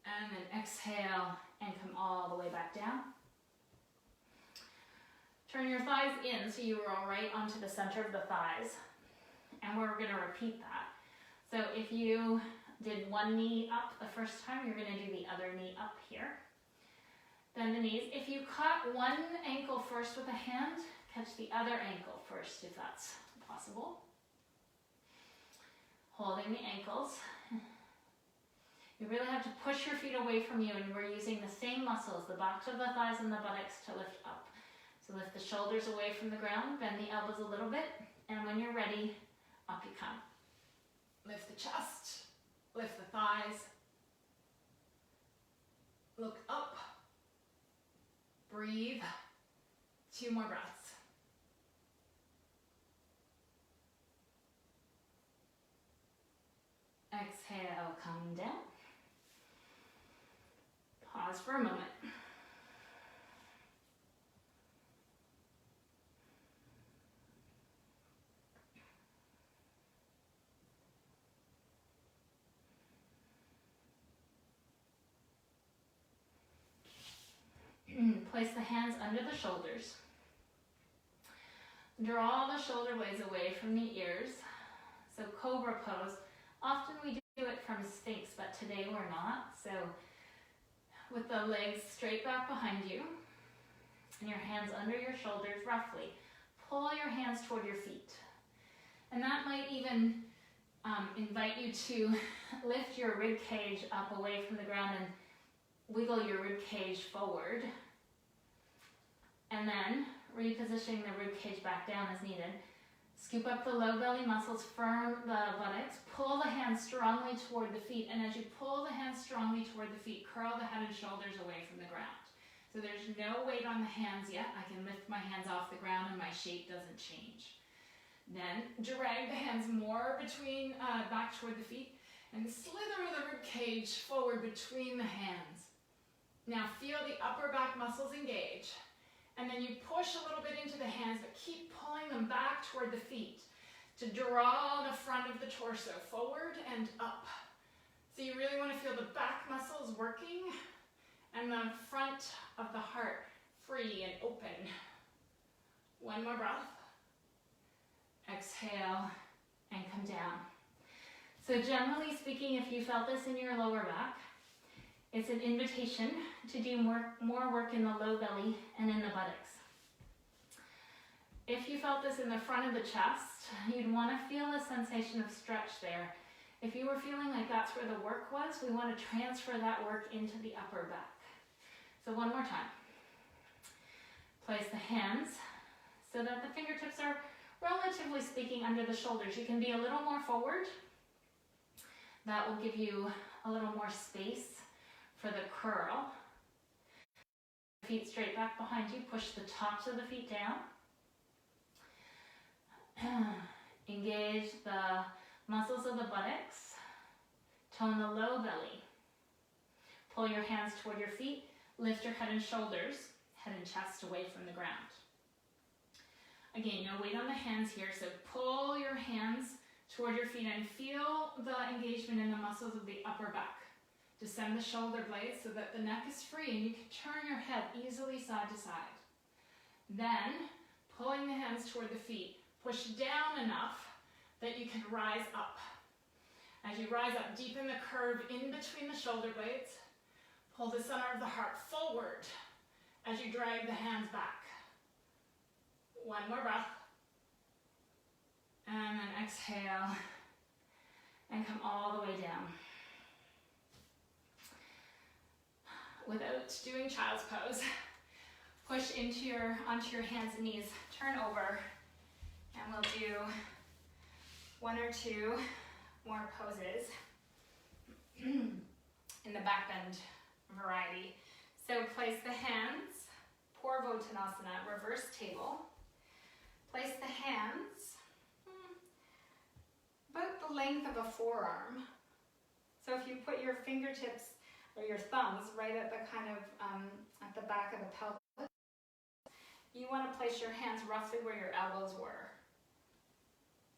And then exhale and come all the way back down. Turn your thighs in so you roll right onto the center of the thighs. And we're going to repeat that. So if you did one knee up the first time, you're going to do the other knee up here. Then the knees. If you caught one ankle first with a hand, catch the other ankle first if that's possible. Holding the ankles. You really have to push your feet away from you, and we're using the same muscles, the backs of the thighs and the buttocks, to lift up. So lift the shoulders away from the ground, bend the elbows a little bit, and when you're ready, up you come. Lift the chest, lift the thighs, look up. Breathe. 2 more breaths. Exhale, come down. Pause for a moment. Place the hands under the shoulders. Draw the shoulder blades away from the ears. So cobra pose. Often we do it from Sphinx, but today we're not. So with the legs straight back behind you and your hands under your shoulders roughly, pull your hands toward your feet. And that might even invite you to lift your rib cage up away from the ground and wiggle your rib cage forward. And then repositioning the rib cage back down as needed. Scoop up the low belly muscles, firm the buttocks, pull the hands strongly toward the feet, and as you pull the hands strongly toward the feet, curl the head and shoulders away from the ground. So there's no weight on the hands yet. I can lift my hands off the ground and my shape doesn't change. Then drag the hands more between, back toward the feet, and slither the rib cage forward between the hands. Now feel the upper back muscles engage. And then you push a little bit into the hands, but keep pulling them back toward the feet to draw the front of the torso forward and up. So you really want to feel the back muscles working and the front of the heart free and open. One more breath. Exhale and come down. So generally speaking, if you felt this in your lower back, it's an invitation to do more work in the low belly and in the buttocks. If you felt this in the front of the chest, you'd want to feel a sensation of stretch there. If you were feeling like that's where the work was, we want to transfer that work into the upper back. So one more time. Place the hands so that the fingertips are relatively speaking under the shoulders. You can be a little more forward. That will give you a little more space for the curl. Feet straight back behind you. Push the tops of the feet down. Engage the muscles of the buttocks. Tone the low belly. Pull your hands toward your feet. Lift your head and shoulders, head and chest away from the ground. Again, no weight on the hands here, so pull your hands toward your feet and feel the engagement in the muscles of the upper back. Descend the shoulder blades so that the neck is free and you can turn your head easily side to side. Then, pulling the hands toward the feet, push down enough that you can rise up. As you rise up, deepen the curve in between the shoulder blades. Pull the center of the heart forward as you drag the hands back. One more breath. And then exhale and come all the way down. without doing child's pose. Push onto your hands and knees, turn over, and we'll do 1 or 2 more poses in the back bend variety. So place the hands, Purvottanasana, reverse table. Place the hands about the length of a forearm. So if you put your fingertips or your thumbs right at the kind of at the back of the pelvis, you want to place your hands roughly where your elbows were.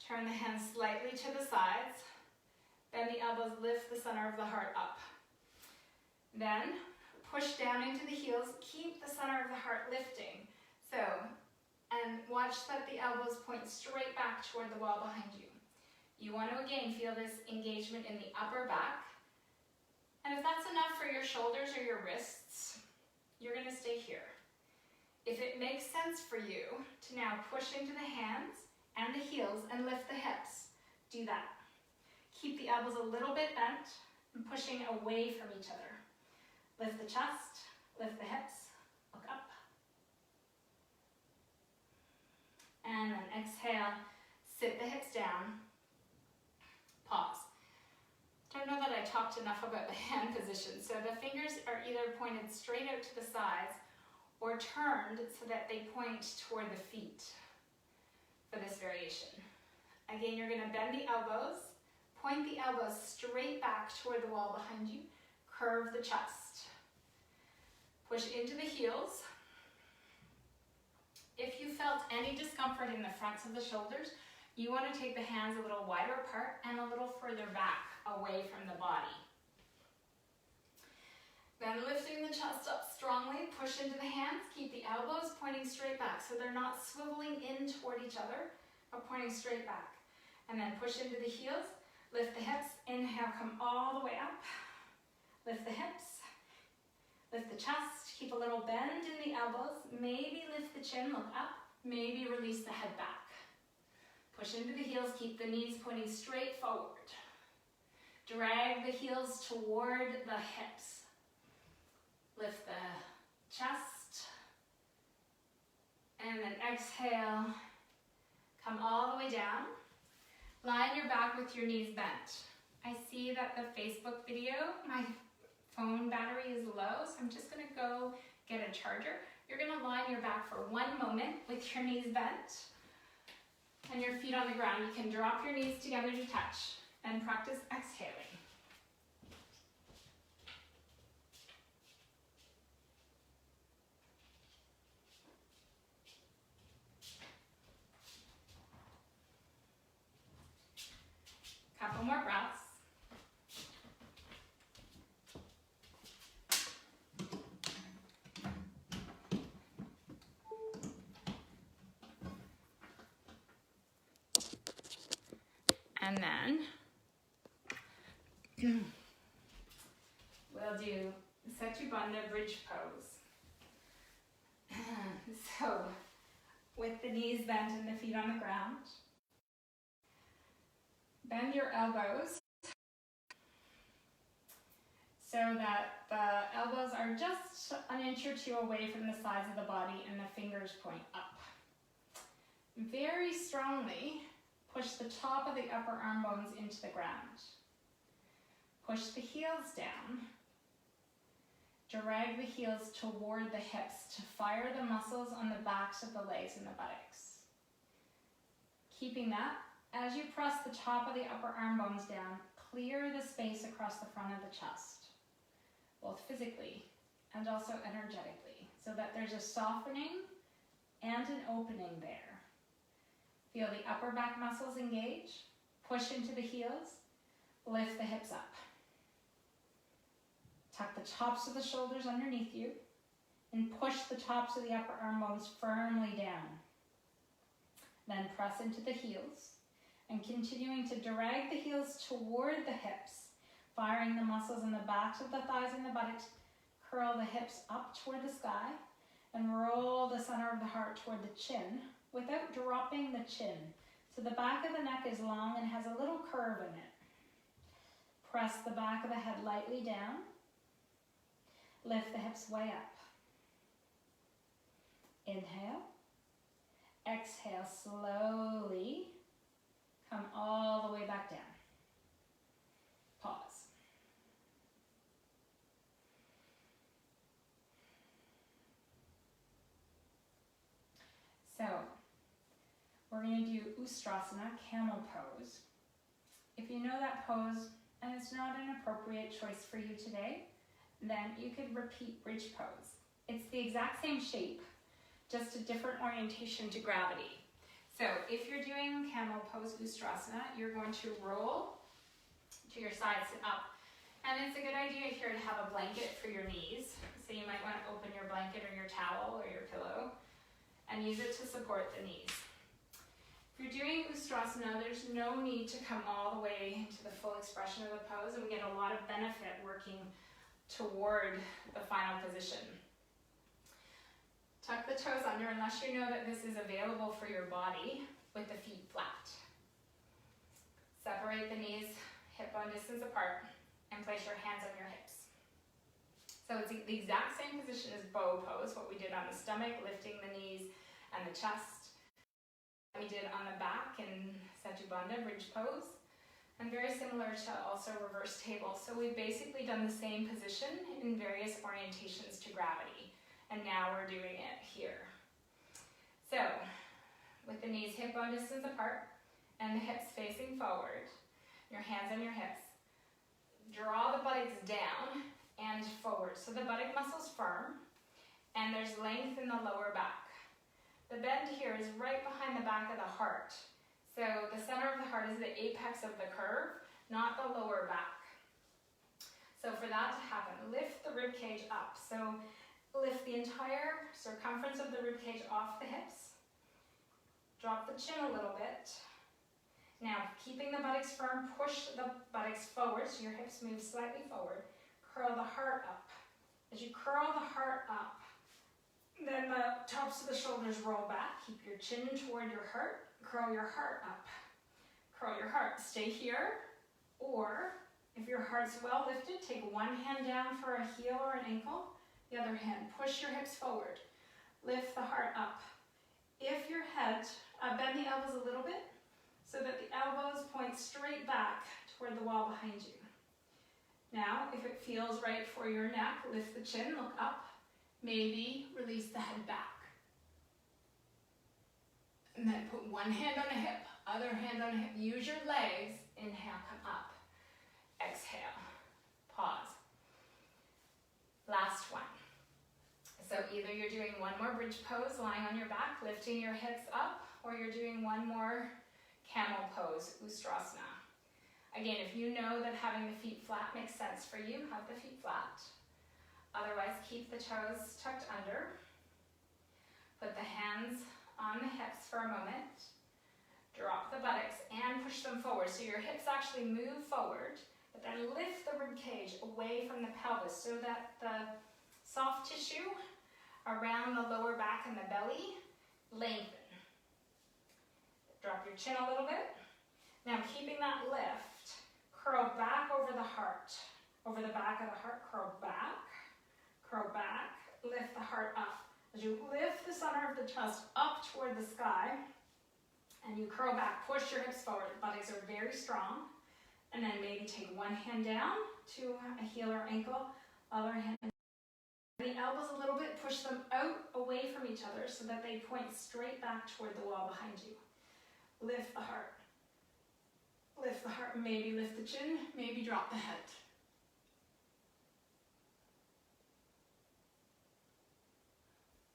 Turn the hands slightly to the sides. Bend the elbows, lift the center of the heart up. Then push down into the heels, keep the center of the heart lifting. So, and watch that the elbows point straight back toward the wall behind you. You want to again feel this engagement in the upper back. And if that's enough for your shoulders or your wrists, you're going to stay here. If it makes sense for you to now push into the hands and the heels and lift the hips, do that. Keep the elbows a little bit bent and pushing away from each other. Lift the chest, lift the hips, look up. And then exhale, sit the hips down, pause. Don't know that I talked enough about the hand position. So the fingers are either pointed straight out to the sides or turned so that they point toward the feet for this variation. Again, you're going to bend the elbows, point the elbows straight back toward the wall behind you, curve the chest. Push into the heels. If you felt any discomfort in the fronts of the shoulders, you want to take the hands a little wider apart and a little further back away from the body. Then lifting the chest up strongly, push into the hands, keep the elbows pointing straight back so they're not swiveling in toward each other, but pointing straight back. And then push into the heels, lift the hips, inhale, come all the way up. Lift the hips, lift the chest, keep a little bend in the elbows, maybe lift the chin, look up, maybe release the head back. Push into the heels, keep the knees pointing straight forward. Drag the heels toward the hips. Lift the chest. And then exhale, come all the way down. Lie on your back with your knees bent. I see that the Facebook video, my phone battery is low, so I'm just gonna go get a charger. You're gonna lie on your back for 1 moment with your knees bent and your feet on the ground. You can drop your knees together to touch and practice exhaling. Couple more breaths. And then we'll do Setu bridge pose. So with the knees bent and the feet on the ground, bend your elbows so that the elbows are just an inch or 2 away from the sides of the body and the fingers point up. Very strongly push the top of the upper arm bones into the ground. Push the heels down. Drag the heels toward the hips to fire the muscles on the backs of the legs and the buttocks. Keeping that, as you press the top of the upper arm bones down, clear the space across the front of the chest, both physically and also energetically, so that there's a softening and an opening there. Feel the upper back muscles engage, push into the heels, lift the hips up. Tuck the tops of the shoulders underneath you and push the tops of the upper arm bones firmly down. Then press into the heels and continuing to drag the heels toward the hips, firing the muscles in the backs of the thighs and the buttocks. Curl the hips up toward the sky and roll the center of the heart toward the chin without dropping the chin. So the back of the neck is long and has a little curve in it. Press the back of the head lightly down Lift the hips way up. Inhale. Exhale, slowly come all the way back down. Pause. So, we're going to do Ustrasana, camel pose. If you know that pose and it's not an appropriate choice for you today, then you could repeat bridge pose. It's the exact same shape, just a different orientation to gravity. So if you're doing camel pose Ustrasana, you're going to roll to your side, sit up. And it's a good idea here to have a blanket for your knees. So you might want to open your blanket or your towel or your pillow and use it to support the knees. If you're doing Ustrasana, there's no need to come all the way into the full expression of the pose, and we get a lot of benefit working toward the final position. Tuck the toes under unless you know that this is available for your body with the feet flat. Separate the knees hip-bone distance apart and place your hands on your hips. So it's the exact same position as bow pose, what we did on the stomach, lifting the knees and the chest. We did on the back in Setu Bandha, bridge pose. And very similar to also reverse table. So we've basically done the same position in various orientations to gravity. And now we're doing it here. So, with the knees hip bone distance apart and the hips facing forward, your hands on your hips, draw the buttocks down and forward. So the buttock muscle's firm and there's length in the lower back. The bend here is right behind the back of the heart. So the center of the heart is the apex of the curve, not the lower back. So for that to happen, lift the rib cage up. So lift the entire circumference of the rib cage off the hips. Drop the chin a little bit. Now, keeping the buttocks firm, push the buttocks forward so your hips move slightly forward. Curl the heart up. As you curl the heart up, then the tops of the shoulders roll back. Keep your chin toward your heart. Curl your heart up. Curl your heart. Stay here. Or, if your heart's well lifted, take one hand down for a heel or an ankle. The other hand, push your hips forward. Lift the heart up. If your head, bend the elbows a little bit so that the elbows point straight back toward the wall behind you. Now, if it feels right for your neck, lift the chin, look up. Maybe release the head back. And then put one hand on a hip, other hand on a hip. Use your legs. Inhale, come up. Exhale, pause. Last one. So either you're doing one more bridge pose, lying on your back, lifting your hips up, or you're doing one more camel pose, Ustrasana. Again, if you know that having the feet flat makes sense for you, have the feet flat. Otherwise, keep the toes tucked under. Put the hands on the hips for a moment. Drop the buttocks and push them forward. So your hips actually move forward, but then lift the rib cage away from the pelvis so that the soft tissue around the lower back and the belly lengthen. Drop your chin a little bit. Now keeping that lift, curl back over the heart. Over the back of the heart, curl back, lift the heart up. As you lift the center of the chest up toward the sky, and you curl back, push your hips forward. The buttocks are very strong. And then maybe take one hand down to a heel or ankle, other hand. The elbows a little bit, push them out away from each other so that they point straight back toward the wall behind you. Lift the heart. Lift the heart, maybe lift the chin, maybe drop the head.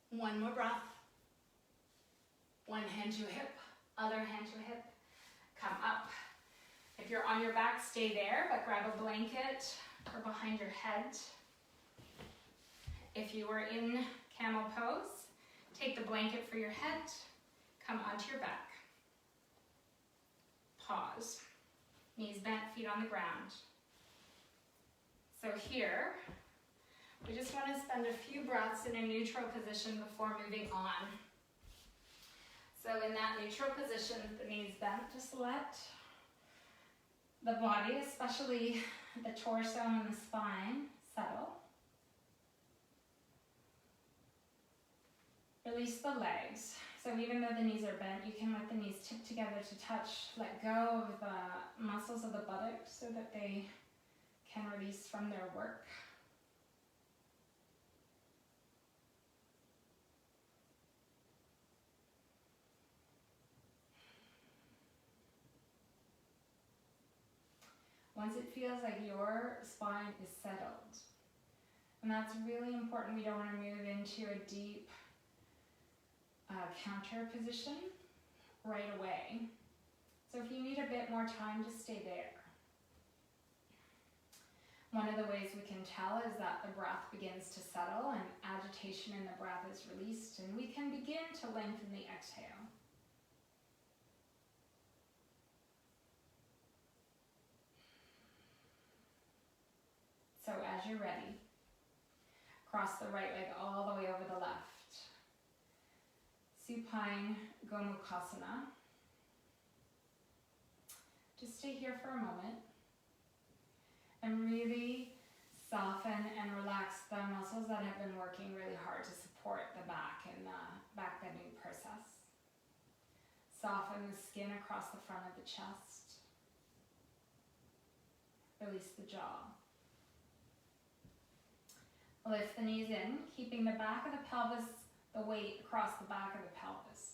One more breath. One hand to a hip, other hand to a hip. Come up. If you're on your back, stay there, but grab a blanket or behind your head. If you are in camel pose, take the blanket for your head, come onto your back. Pause. Knees bent, feet on the ground. So here, we just want to spend a few breaths in a neutral position before moving on. So in that neutral position, the knees bent, just let the body, especially the torso and the spine, settle. Release the legs. So even though the knees are bent, you can let the knees tip together to touch. Let go of the muscles of the buttocks so that they can release from their work. Once it feels like your spine is settled, and that's really important, we don't want to move into a deep counter position right away. So if you need a bit more time, just stay there. One of the ways we can tell is that the breath begins to settle and agitation in the breath is released, and we can begin to lengthen the exhale. So as you're ready, cross the right leg all the way over the left. Supine Gomukhasana. Just stay here for a moment and really soften and relax the muscles that have been working really hard to support the back in the back bending process. Soften the skin across the front of the chest. Release the jaw. Lift the knees in, keeping the back of the pelvis, the weight across the back of the pelvis.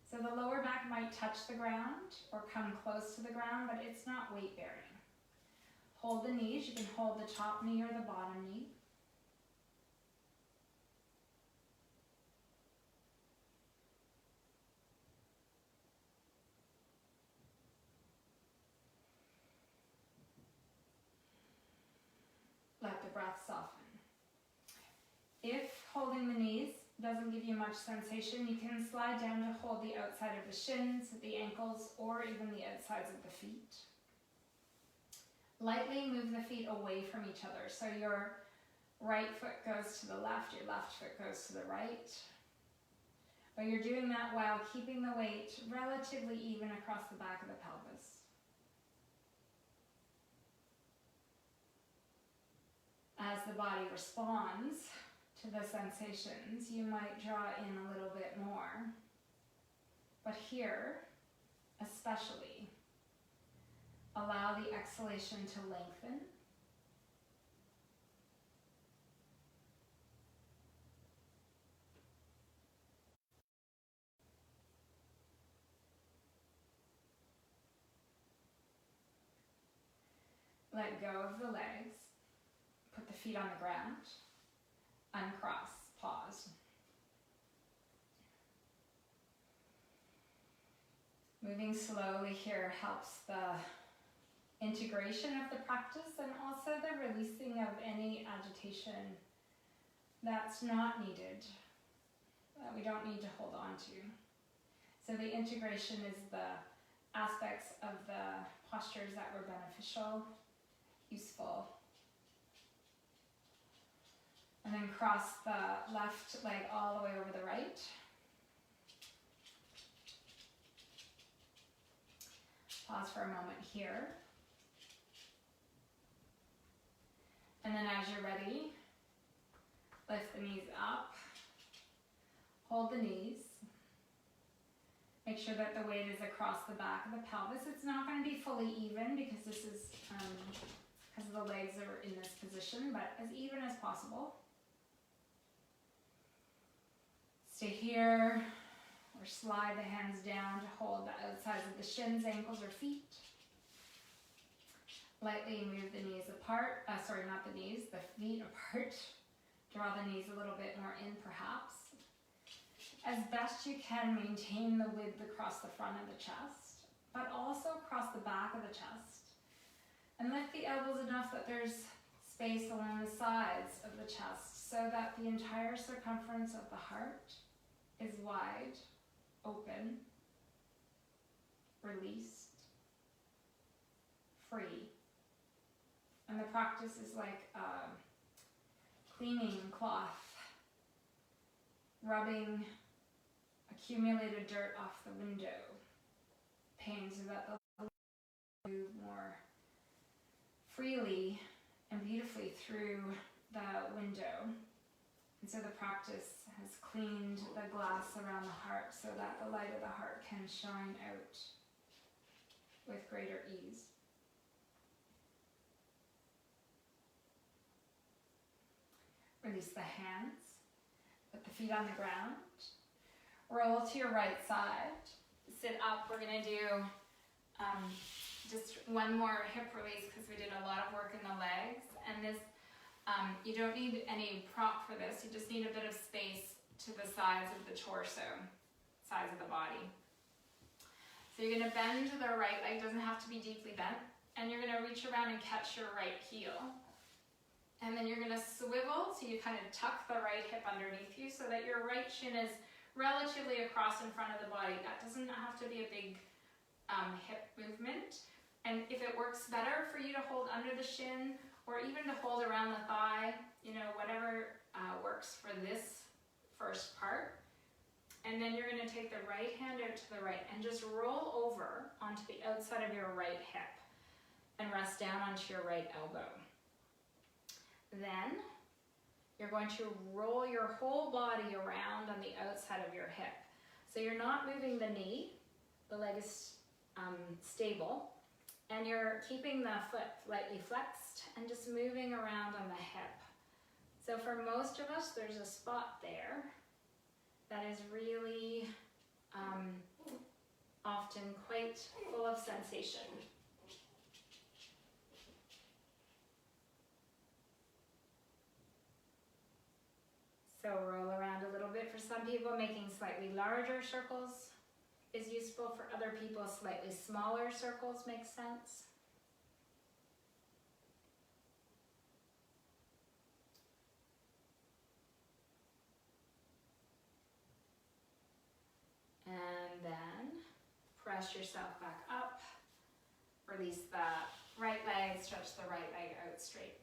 So the lower back might touch the ground or come close to the ground, but it's not weight bearing. Hold the knees, you can hold the top knee or the bottom knee. Let the breath soften. If holding the knees doesn't give you much sensation, you can slide down to hold the outside of the shins, the ankles, or even the outsides of the feet. Lightly move the feet away from each other. So your right foot goes to the left, your left foot goes to the right. But you're doing that while keeping the weight relatively even across the back of the pelvis. As the body responds to the sensations, you might draw in a little bit more. But here, especially, allow the exhalation to lengthen. Let go of the legs. Put the feet on the ground. Uncross. Pause. Moving slowly here helps the integration of the practice and also the releasing of any agitation that's not needed, that we don't need to hold on to. So the integration is the aspects of the postures that were beneficial, useful. And then cross the left leg all the way over the right. Pause for a moment here. And then as you're ready, lift the knees up. Hold the knees. Make sure that the weight is across the back of the pelvis. It's not going to be fully even because this is because the legs are in this position, but as even as possible. Stay here, or slide the hands down to hold the outsides of the shins, ankles, or feet. Lightly move the knees apart, not the knees, the feet apart. Draw the knees a little bit more in perhaps. As best you can, maintain the width across the front of the chest, but also across the back of the chest. And lift the elbows enough that there's space along the sides of the chest so that the entire circumference of the heart is wide, open, released, free. And the practice is like a cleaning cloth, rubbing accumulated dirt off the window pane so that the light move more freely and beautifully through the window And so the practice has cleaned the glass around the heart so that the light of the heart can shine out with greater ease. Release the hands, put the feet on the ground, roll to your right side, sit up. We're gonna do just one more hip release because we did a lot of work in the legs. And this, you don't need any prop for this, you just need a bit of space to the sides of the torso, sides of the body. So you're gonna bend the right leg, doesn't have to be deeply bent, and you're gonna reach around and catch your right heel. And then you're gonna swivel, so you kind of tuck the right hip underneath you so that your right shin is relatively across in front of the body. That doesn't have to be a big hip movement. And if it works better for you to hold under the shin or even to hold around the thigh, you know, whatever works for this first part. And then you're gonna take the right hand out to the right and just roll over onto the outside of your right hip and rest down onto your right elbow. Then you're going to roll your whole body around on the outside of your hip. So you're not moving the knee, the leg is stable, and you're keeping the foot lightly flexed and just moving around on the hip. So for most of us, there's a spot there that is really often quite full of sensation. So roll around a little bit for some people, making slightly larger circles is useful. For other people, slightly smaller circles make sense. And then press yourself back up. Release the right leg, stretch the right leg out straight.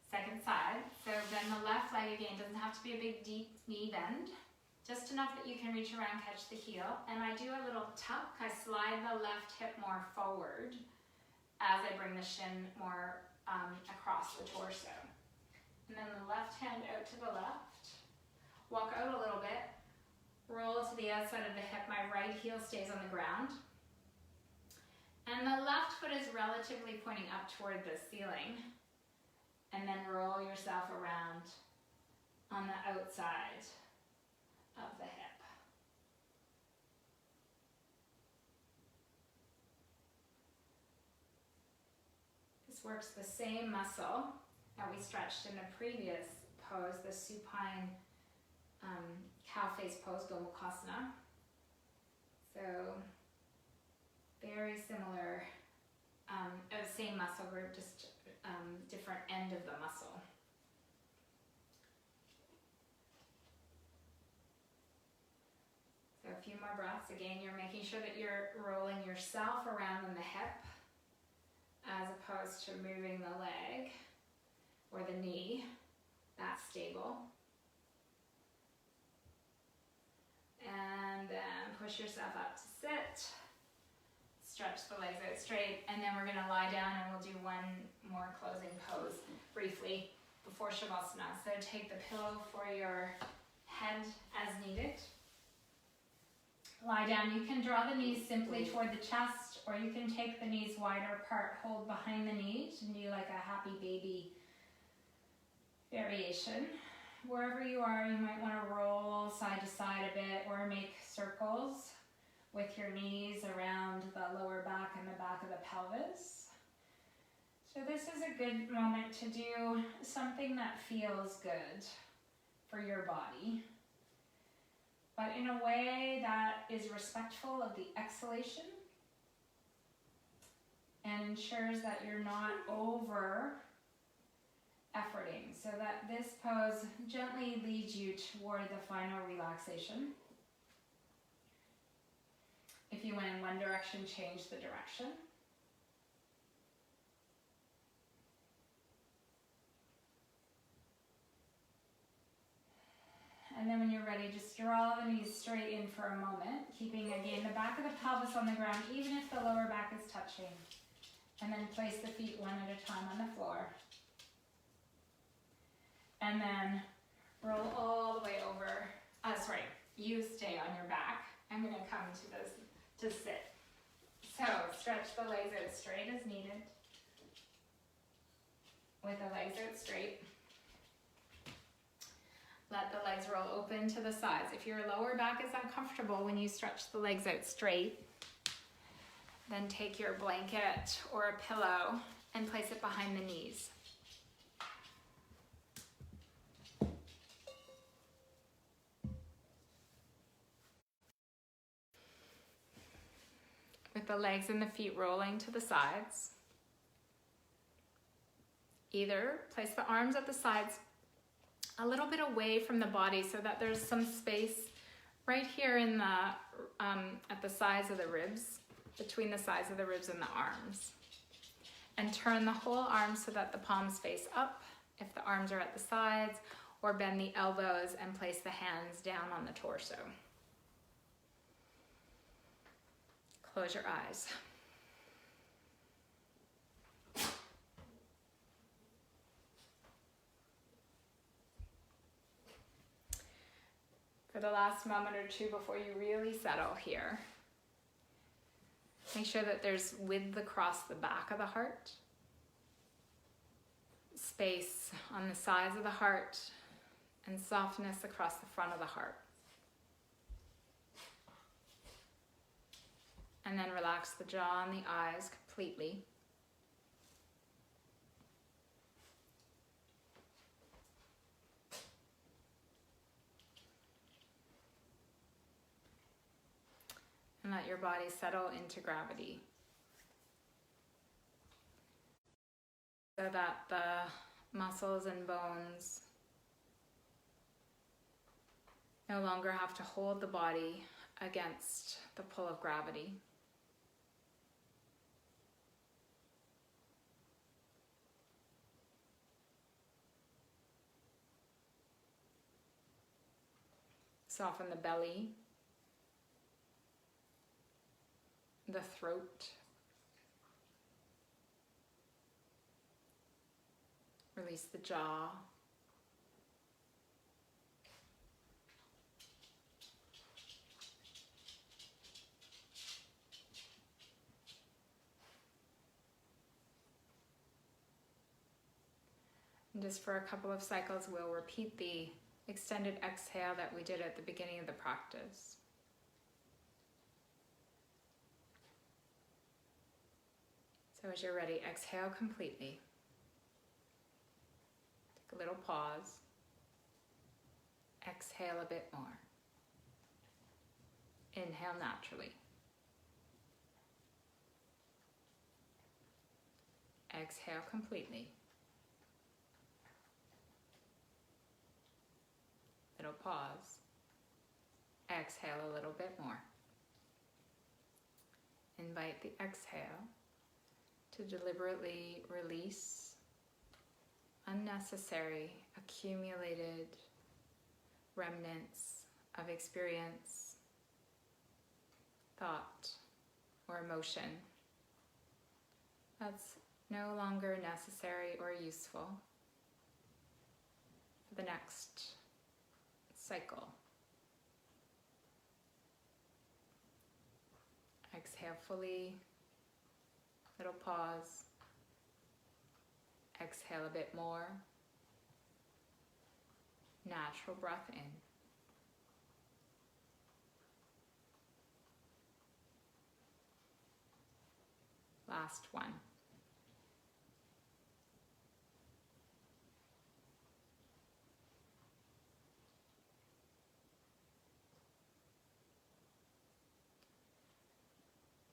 Second side, so then the left leg again doesn't have to be a big deep knee bend, just enough that you can reach around, catch the heel. And I do a little tuck, I slide the left hip more forward as I bring the shin more across the torso. And then the left hand out to the left, walk out a little bit, roll to the outside of the hip, my right heel stays on the ground. And the left foot is relatively pointing up toward the ceiling. And then roll yourself around on the outside of the hip. This works the same muscle that we stretched in a previous pose, the supine cow face pose, Gomukhasana. So very similar, same muscle group, just different end of the muscle. So a few more breaths. Again, you're making sure that you're rolling yourself around on the hip as opposed to moving the leg or the knee. That's stable. And then push yourself up to sit. Stretch the legs out straight, and then we're going to lie down and we'll do one more closing pose briefly before Shavasana. So take the pillow for your head as needed. Lie down. You can draw the knees simply toward the chest, or you can take the knees wider apart, hold behind the knees, and do like a happy baby variation. Wherever you are, you might want to roll side to side a bit or make circles with your knees around the lower back and the back of the pelvis. So this is a good moment to do something that feels good for your body, but in a way that is respectful of the exhalation and ensures that you're not over efforting, so that this pose gently leads you toward the final relaxation. If you went in one direction, change the direction. And then when you're ready, just draw the knees straight in for a moment, keeping again the back of the pelvis on the ground, even if the lower back is touching. And then place the feet one at a time on the floor. And then Roll all the way over. Sorry, you stay on your back. I'm gonna come to this to sit. So stretch the legs out straight as needed. With the legs out straight. Let the legs roll open to the sides. If your lower back is uncomfortable when you stretch the legs out straight, then take your blanket or a pillow and place it behind the knees. With the legs and the feet rolling to the sides. Either place the arms at the sides a little bit away from the body so that there's some space right here in the at the sides of the ribs, between the sides of the ribs and the arms. And turn the whole arm so that the palms face up if the arms are at the sides, or bend the elbows and place the hands down on the torso. Close your eyes. For the last moment or two before you really settle here, make sure that there's width across the back of the heart, space on the sides of the heart, and softness across the front of the heart. And then relax the jaw and the eyes completely. And let your body settle into gravity. So that the muscles and bones no longer have to hold the body against the pull of gravity. Soften the belly, the throat, release the jaw, and just for a couple of cycles we'll repeat the extended exhale that we did at the beginning of the practice. So as you're ready, exhale completely. Take a little pause. Exhale a bit more. Inhale naturally. Exhale completely. Little pause. Exhale a little bit more. Invite the exhale to deliberately release unnecessary, accumulated remnants of experience, thought, or emotion that's no longer necessary or useful for the next cycle. Exhale fully, little pause. Exhale a bit more. Natural breath in. Last one.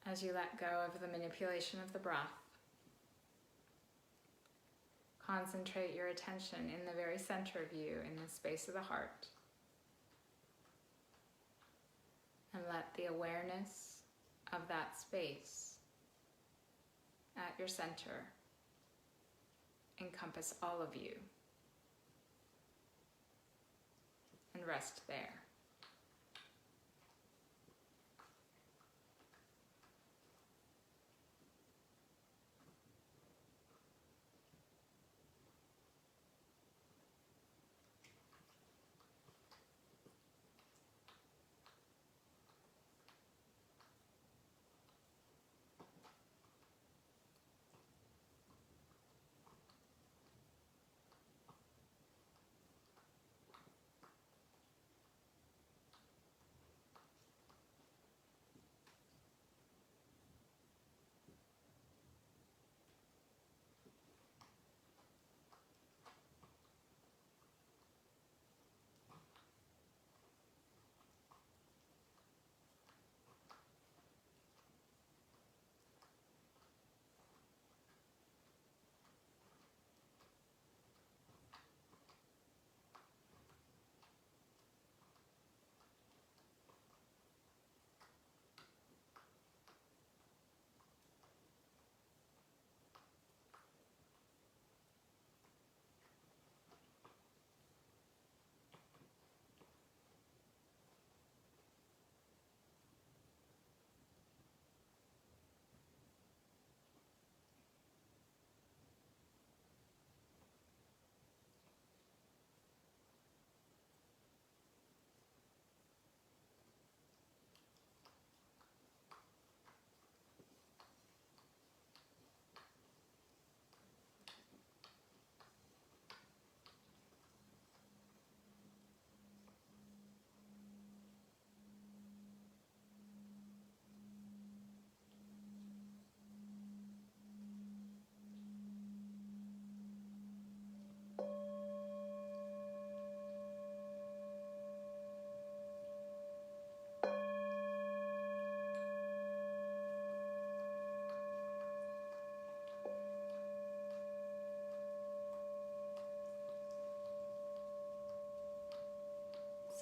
As you let go of the manipulation of the breath, concentrate your attention in the very center of you, in the space of the heart. And let the awareness of that space at your center encompass all of you. And rest there.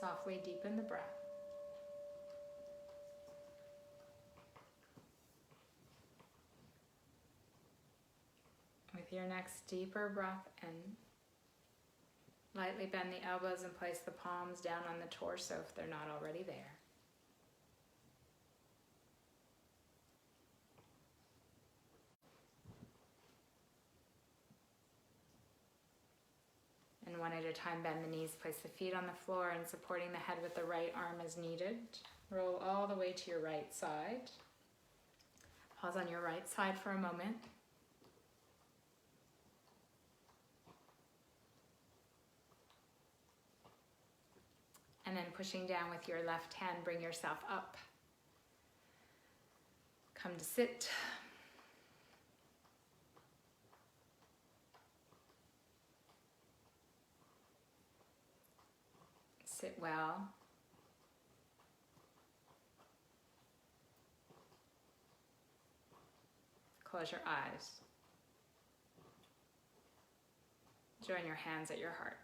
softly deepen the breath. With your next deeper breath in, lightly bend the elbows and place the palms down on the torso if they're not already there. And one at a time, bend the knees, place the feet on the floor and supporting the head with the right arm as needed. Roll all the way to your right side. Pause on your right side for a moment. And then pushing down with your left hand, bring yourself up. Come to sit. Sit well. Close your eyes. Join your hands at your heart.